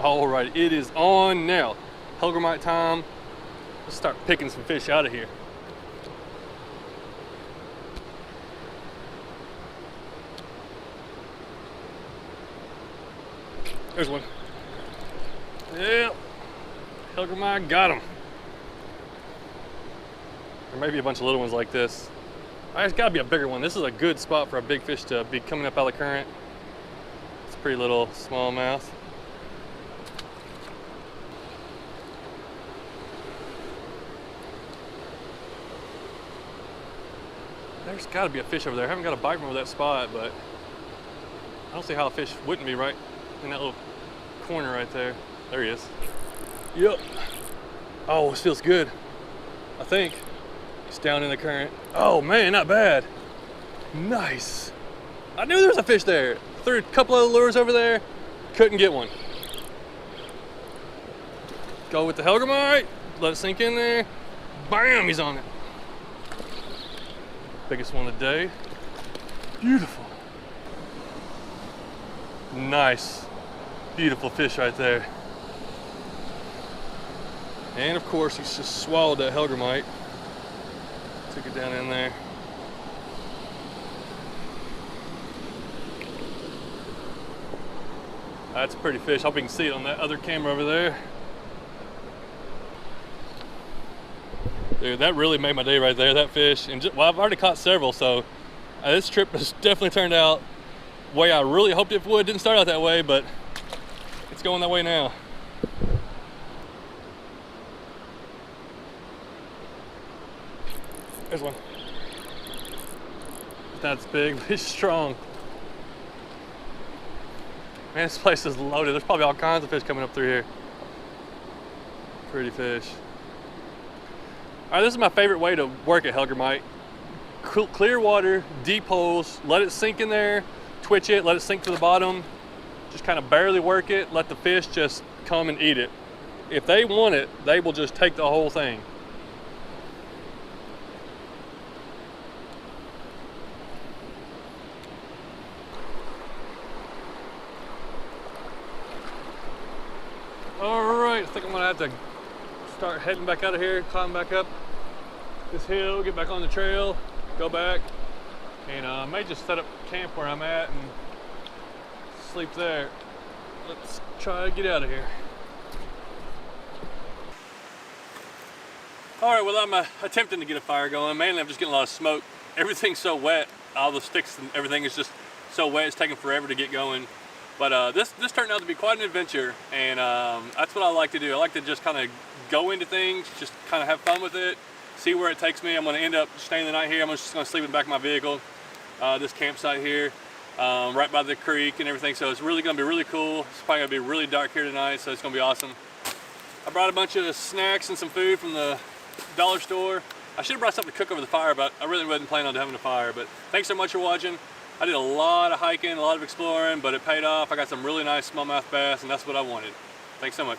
All right, it is on now. Hellgrammite time. Let's start picking some fish out of here. There's one. Yep. Hellgrammite got him. There may be a bunch of little ones like this. There's got to be a bigger one. This is a good spot for a big fish to be coming up out of the current. It's a pretty little smallmouth. There's got to be a fish over there. I haven't got a bite from over that spot, but I don't see how a fish wouldn't be right in that little corner right there. There he is. Yep. Oh, this feels good. I think it's down in the current. Oh man, not bad. Nice. I knew there was a fish there. Threw a couple of lures over there. Couldn't get one. Go with the Hellgrammite. Let it sink in there. Bam, he's on it. Biggest one of the day. Beautiful. Nice. Beautiful fish right there. And of course, he's just swallowed that Hellgrammite. Took it down in there. That's a pretty fish. Hope you can see it on that other camera over there. Dude, that really made my day right there, that fish. And well, I've already caught several, so this trip has definitely turned out the way I really hoped it would. Didn't start out that way, but it's going that way now. There's one. That's big, but he's strong. Man, this place is loaded. There's probably all kinds of fish coming up through here. Pretty fish. All right, this is my favorite way to work at Hellgrammite. Clear water, deep holes, let it sink in there, twitch it, let it sink to the bottom, just kind of barely work it, let the fish just come and eat it. If they want it, they will just take the whole thing. All right, I think I'm gonna have to start heading back out of here, climb back up this hill, get back on the trail, go back, and I may just set up camp where I'm at and sleep there. let's try to get out of here. All right, well, I'm attempting to get a fire going. Mainly, I'm just getting a lot of smoke. Everything's so wet. All the sticks and everything is just so wet. It's taking forever to get going. But this turned out to be quite an adventure, and that's what I like to do. I like to just kind of go into things, just kind of have fun with it, see where it takes me. I'm going to end up staying the night here. I'm just going to sleep in the back of my vehicle, this campsite here, right by the creek and everything. So it's really going to be really cool. It's probably going to be really dark here tonight, so it's going to be awesome. I brought a bunch of snacks and some food from the dollar store. I should have brought something to cook over the fire, but I really wasn't planning on having a fire. But thanks so much for watching. I did a lot of hiking, a lot of exploring, but it paid off. I got some really nice smallmouth bass, and that's what I wanted. Thanks so much.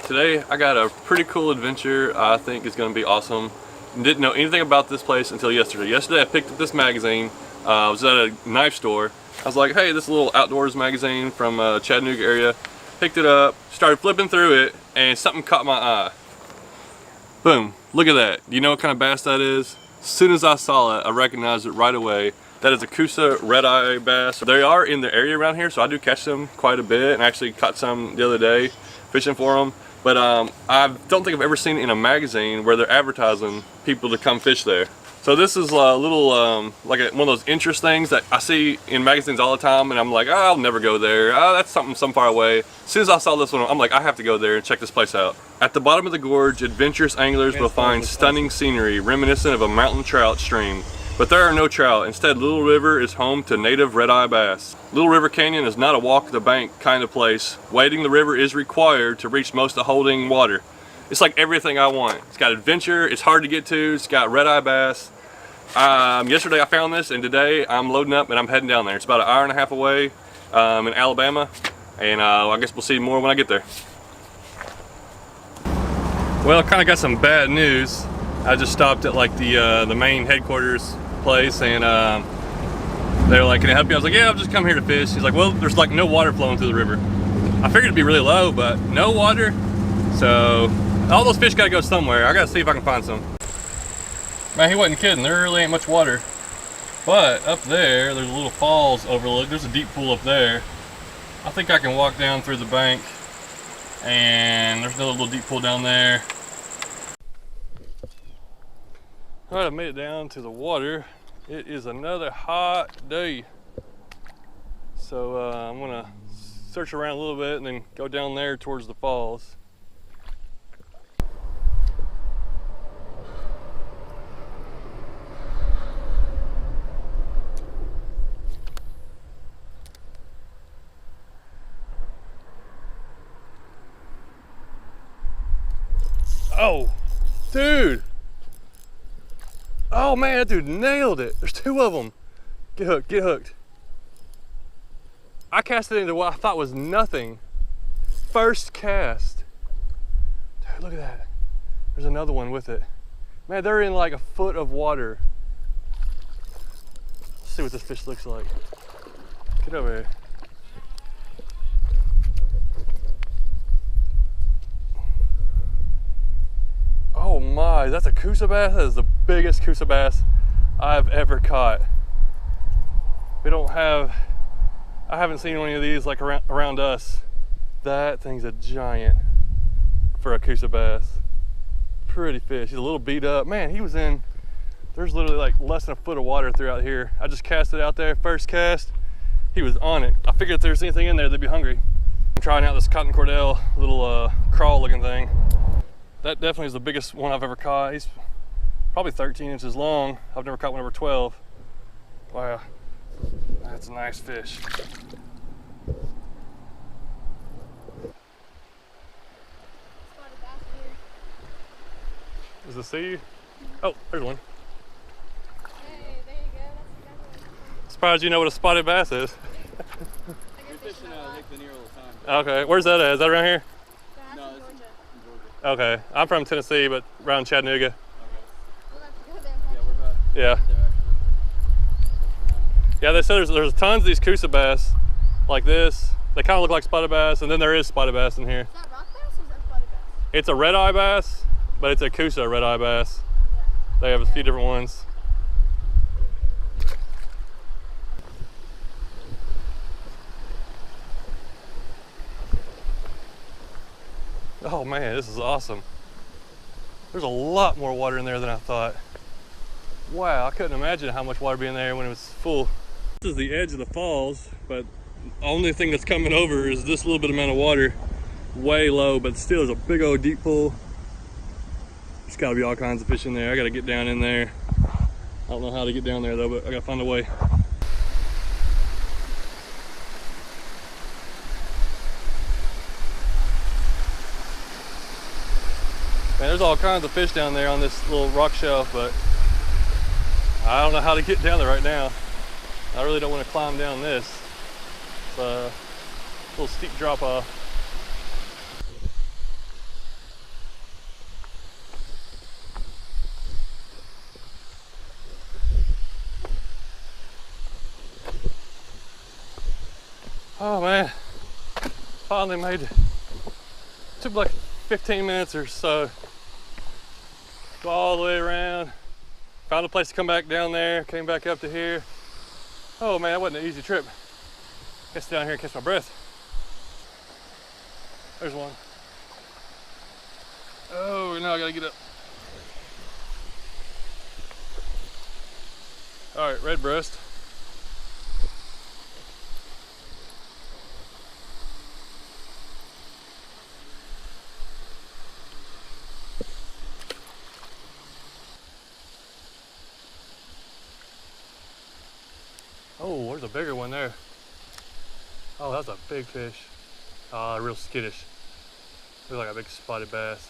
Today I got a pretty cool adventure I think is going to be awesome. Didn't know anything about this place until yesterday. Yesterday I picked up this magazine. I was at a knife store. I was like, hey, this little outdoors magazine from Chattanooga area. Picked it up, started flipping through it, and something caught my eye. Boom, look at that. Do you know what kind of bass that is? As soon as I saw it, I recognized it right away. That is a Coosa red-eye bass. They are in the area around here, so I do catch them quite a bit, and I actually caught some the other day fishing for them. But I don't think I've ever seen it in a magazine where they're advertising people to come fish there. So this is a little, like one of those interest things that I see in magazines all the time, and I'm like, oh, I'll never go there. Oh, that's something some far away. As soon as I saw this one, I'm like, I have to go there and check this place out. At the bottom of the gorge, adventurous anglers will find stunning scenery reminiscent of a mountain trout stream. But there are no trout. Instead, Little River is home to native red-eye bass. Little River Canyon is not a walk-the-bank kind of place. Wading the river is required to reach most of the holding water. It's like everything I want. It's got adventure, it's hard to get to, it's got red-eye bass. Yesterday I found this, and today I'm loading up and I'm heading down there. It's about an hour and a half away in Alabama, and I guess we'll see more when I get there. Well, I kind of got some bad news. I just stopped at like the main headquarters place, and they were like, can I help you? I was like, yeah, I've just come here to fish. He's like, well, there's like no water flowing through the river. I figured it'd be really low, but no water. So all those fish gotta go somewhere. I gotta see if I can find some. Man, he wasn't kidding. There really ain't much water. But up there, there's a little falls overlook. There's a deep pool up there. I think I can walk down through the bank, and there's another little deep pool down there. All right, I made it down to the water. It is another hot day. So I'm gonna search around a little bit and then go down there towards the falls. Oh, dude. Oh man, that dude nailed it. There's two of them. Get hooked, get hooked. I cast it into what I thought was nothing. First cast. Dude, look at that. There's another one with it. Man, they're in like a foot of water. Let's see what this fish looks like. Get over here. Oh my, that's a Coosa bass? That is the biggest Coosa bass I've ever caught. We don't have, I haven't seen any of these like around us. That thing's a giant for a Coosa bass. Pretty fish. He's a little beat up. Man, he was in, there's literally like less than a foot of water throughout here. I just cast it out there, first cast. He was on it. I figured if there's anything in there, they'd be hungry. I'm trying out this cotton cordell little crawl looking thing. That definitely is the biggest one I've ever caught. He's probably 13 inches long. I've never caught one over 12. Wow, that's a nice fish. Does it see you? Oh, there's one. Hey, there you go. That's exactly what Surprised you know what a spotted bass is. We're fishing Lake Lanier all the time. Okay, where's that at? Is that around here? That's No, in it's Georgia. in Georgia. Okay, I'm from Tennessee, but around Chattanooga. We'll have to go there. Yeah, we're about Yeah. there actually. Yeah, they said there's tons of these Coosa bass like this. They kind of look like spotted bass, and then there is spotted bass in here. Is that rock bass or is that spotted bass? It's a red eye bass, but it's a Coosa red eye bass. Yeah. They have a few different ones. Oh man, this is awesome. There's a lot more water in there than I thought. Wow, I couldn't imagine how much water being there when it was full. This is the edge of the falls, but the only thing that's coming over is this little bit amount of water, way low, but still is a big old deep pool. There's gotta be all kinds of fish in there. I gotta get down in there. I don't know how to get down there though, but I gotta find a way. Man, there's all kinds of fish down there on this little rock shelf, but I don't know how to get down there right now. I really don't want to climb down this. It's a little steep drop off. Oh man, finally made it. Took like 15 minutes or so. Go all the way around. Found a place to come back down there, came back up to here. Oh man, that wasn't an easy trip. Get down here and catch my breath. There's one. Oh, now I gotta get up. All right, red breast. Oh, there's a bigger one there. Oh, that's a big fish. Real skittish. Looks like a big spotted bass.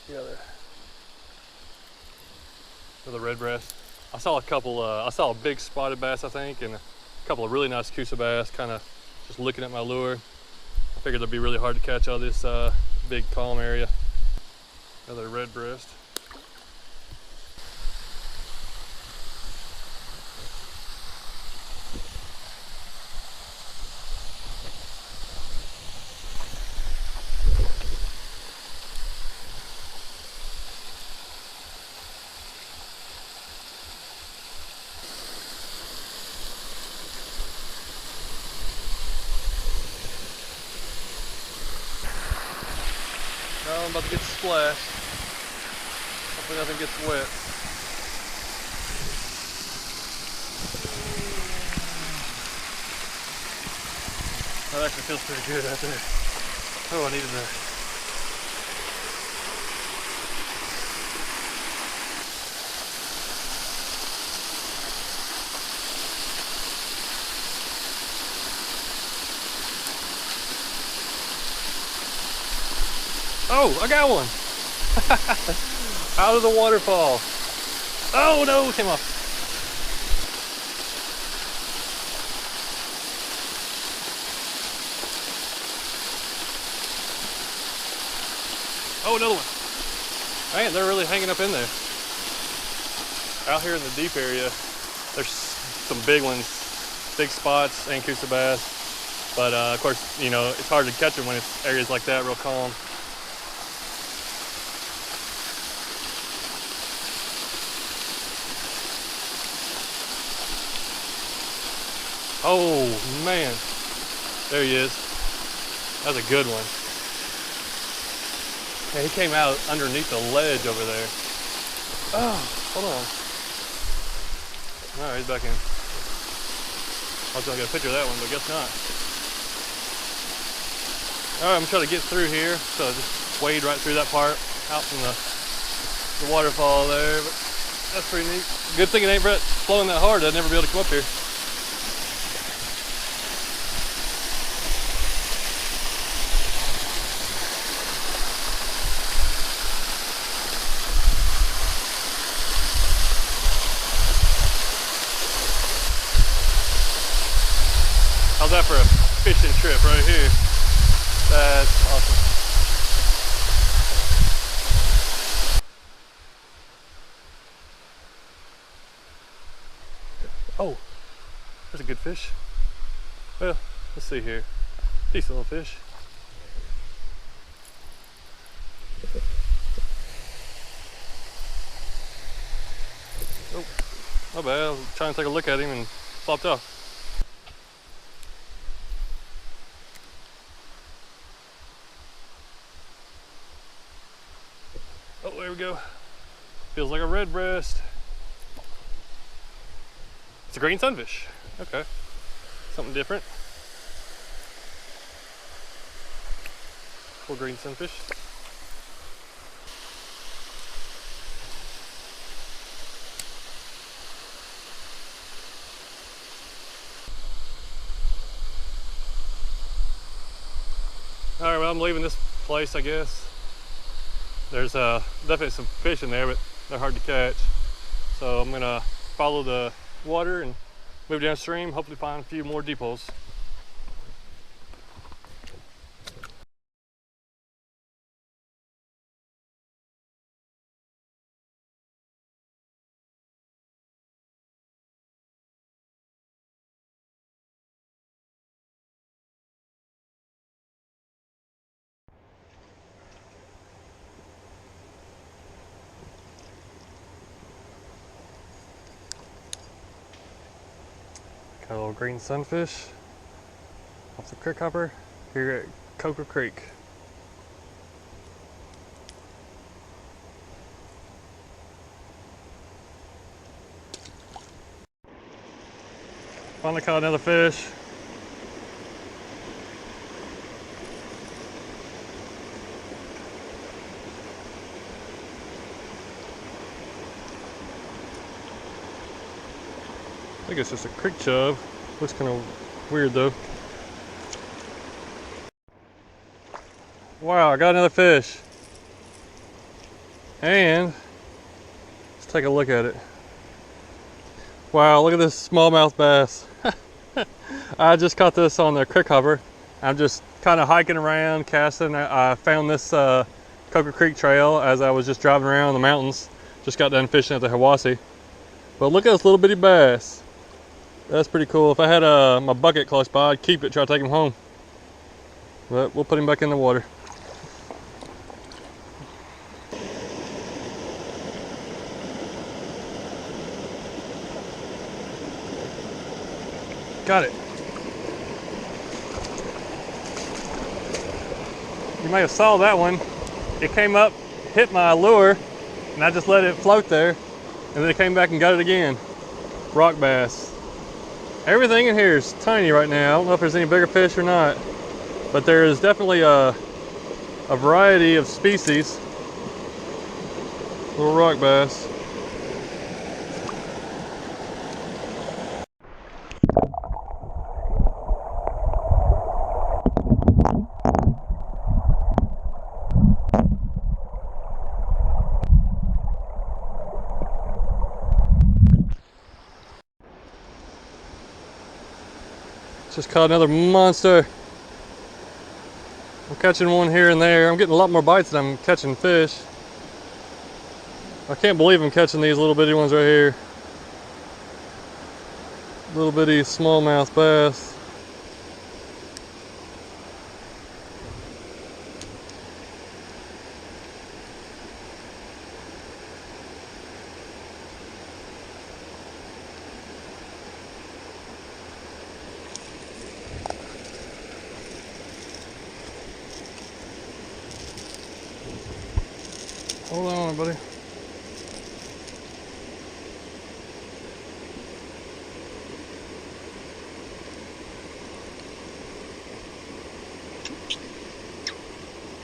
Yeah, there. With a red breast. I saw a couple, I saw a big spotted bass, I think, and a couple of really nice Coosa bass, kind of just looking at my lure. I figured it'd be really hard to catch all this big calm area. Another red breast. Now I'm about to get splashed. Hopefully nothing gets wet. That actually feels pretty good out there. Oh, I needed that. Oh, I got one. Out of the waterfall. Oh no, it came off. Oh, another one. Man, they're really hanging up in there. Out here in the deep area, there's some big ones, big spots, and Coosa bass. But of course, you know, it's hard to catch them when it's areas like that, real calm. Oh man, there he is. That's a good one. Yeah, he came out underneath the ledge over there. Oh, hold on. All right, he's back in. I was gonna get a picture of that one, but guess not. All right, I'm trying to get through here. So I just wade right through that part, out from the waterfall there. But that's pretty neat. Good thing it ain't flowing that hard. I'd never be able to come up here. How's that for a fishing trip right here. That's awesome. Oh, there's a good fish. Well, let's see here. Decent little fish. Oh, my bad. I was trying to take a look at him and flopped off. Oh, there we go. Feels like a red breast. It's a green sunfish. Okay. Something different. Cool green sunfish. All right, well, I'm leaving this place, I guess. There's definitely some fish in there, but they're hard to catch. So I'm gonna follow the water and move downstream, hopefully find a few more depots. Got a little green sunfish off the creek hopper here at Coker Creek. Finally caught another fish. I think it's just a creek chub. Looks kind of weird though. Wow, I got another fish. And let's take a look at it. Wow, look at this smallmouth bass. I just caught this on the creek hopper. I'm just kind of hiking around, casting. I found this Coker Creek trail as I was just driving around the mountains. Just got done fishing at the Hiwassee. But look at this little bitty bass. That's pretty cool. If I had my bucket close by, I'd keep it, try to take him home. But we'll put him back in the water. Got it. You may have saw that one. It came up, hit my lure, and I just let it float there. And then it came back and got it again. Rock bass. Everything in here is tiny right now. I don't know if there's any bigger fish or not, but there is definitely a variety of species. Little rock bass. Just caught another monster. I'm catching one here and there. I'm getting a lot more bites than I'm catching fish. I can't believe I'm catching these little bitty ones right here. Little bitty smallmouth bass. Hold on, buddy.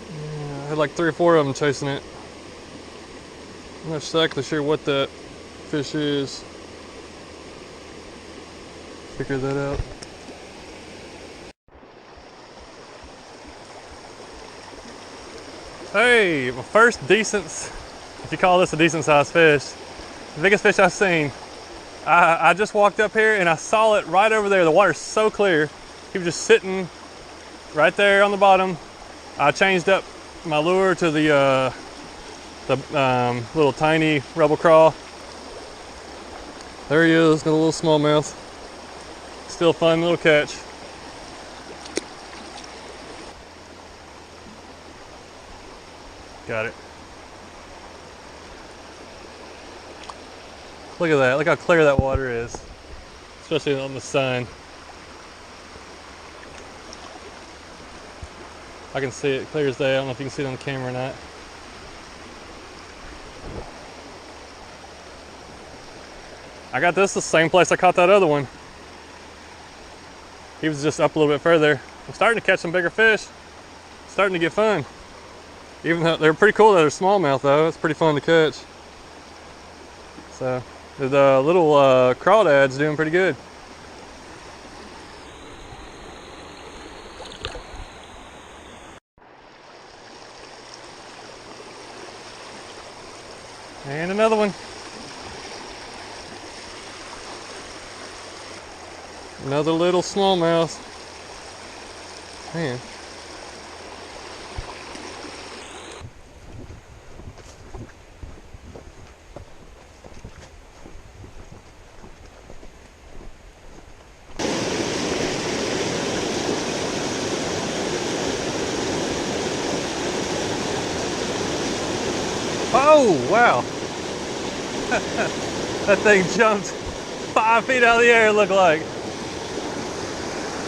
Yeah, I had like 3 or 4 of them chasing it. I'm not exactly sure what that fish is. Figure that out. Hey, my first decent, if you call this a decent sized fish, the biggest fish I've seen. I just walked up here and I saw it right over there. The water's so clear. He was just sitting right there on the bottom. I changed up my lure to the little tiny rebel crawl. There he is, got a little smallmouth. Still fun little catch. Got it. Look at that, look how clear that water is, especially on the sun. I can see it clear as day. I don't know if you can see it on the camera or not. I got this the same place I caught that other one. He was just up a little bit further. I'm starting to catch some bigger fish. It's starting to get fun. Even though they're pretty cool that they're smallmouth though, it's pretty fun to catch. So the little crawdad's doing pretty good. And another one. Another little smallmouth. Man. Oh, wow. That thing jumped 5 feet out of the air, it looked like.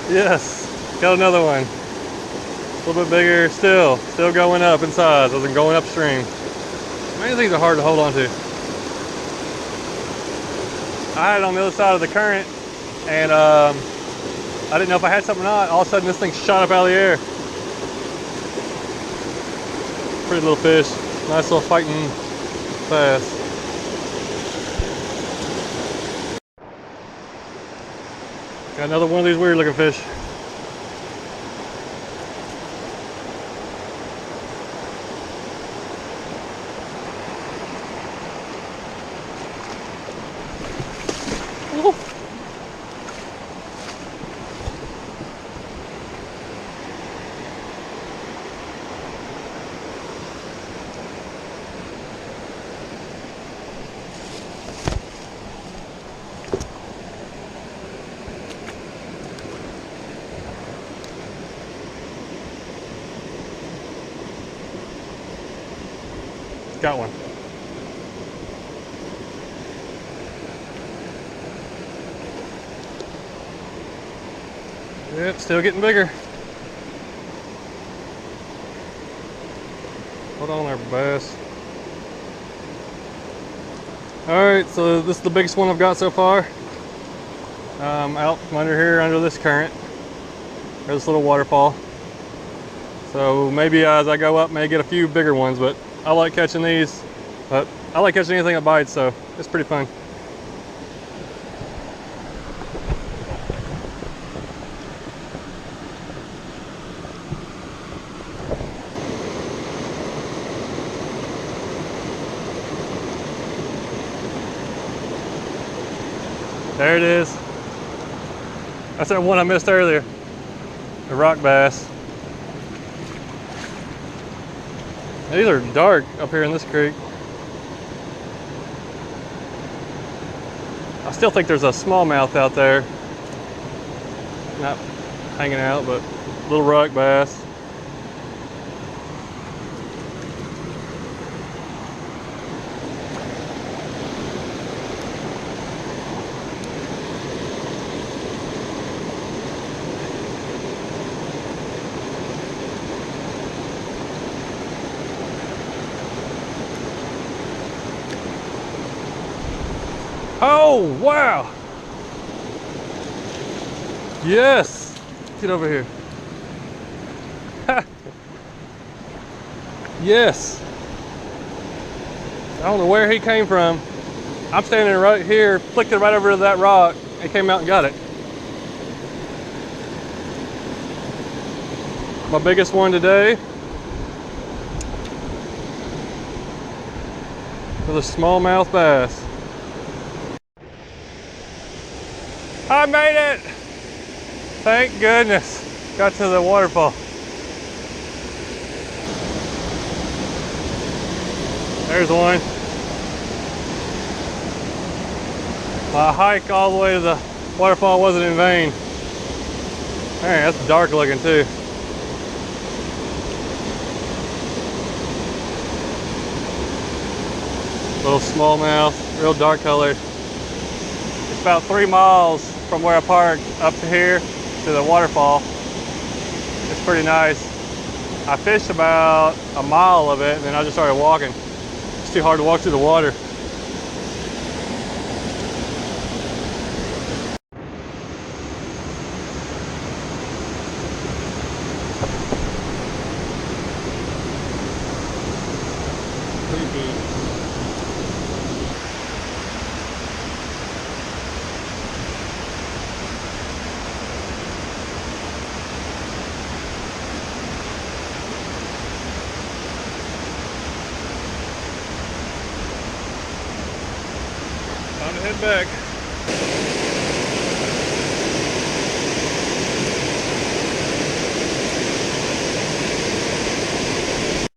Yes, got another one. A little bit bigger, still going up in size as I'm going upstream. Many things are hard to hold on to. I had it on the other side of the current, and I didn't know if I had something or not. All of a sudden, this thing shot up out of the air. Pretty little fish, nice little fighting bass. Got another one of these weird looking fish. Ooh. Got one. Yep, still getting bigger. Hold on there, bass. Alright, so this is the biggest one I've got so far. Out from under here, under this current. There's this little waterfall. So maybe as I go up, may get a few bigger ones, but I like catching these. But I like catching anything that bites, so it's pretty fun. There it is. That's that one I missed earlier. The rock bass. These are dark up here in this creek. I still think there's a smallmouth out there. Not hanging out, but little rock bass. Oh, wow. Yes. Get over here. Yes. I don't know where he came from. I'm standing right here, flicked it right over to that rock, and came out and got it. My biggest one today. With a smallmouth bass. I made it! Thank goodness. Got to the waterfall. There's one. My hike all the way to the waterfall wasn't in vain. Man, that's dark looking too. Little smallmouth, real dark colored. It's about 3 miles from where I parked up to here to the waterfall. It's pretty nice. I fished about a mile of it and then I just started walking. It's too hard to walk through the water. Time to head back.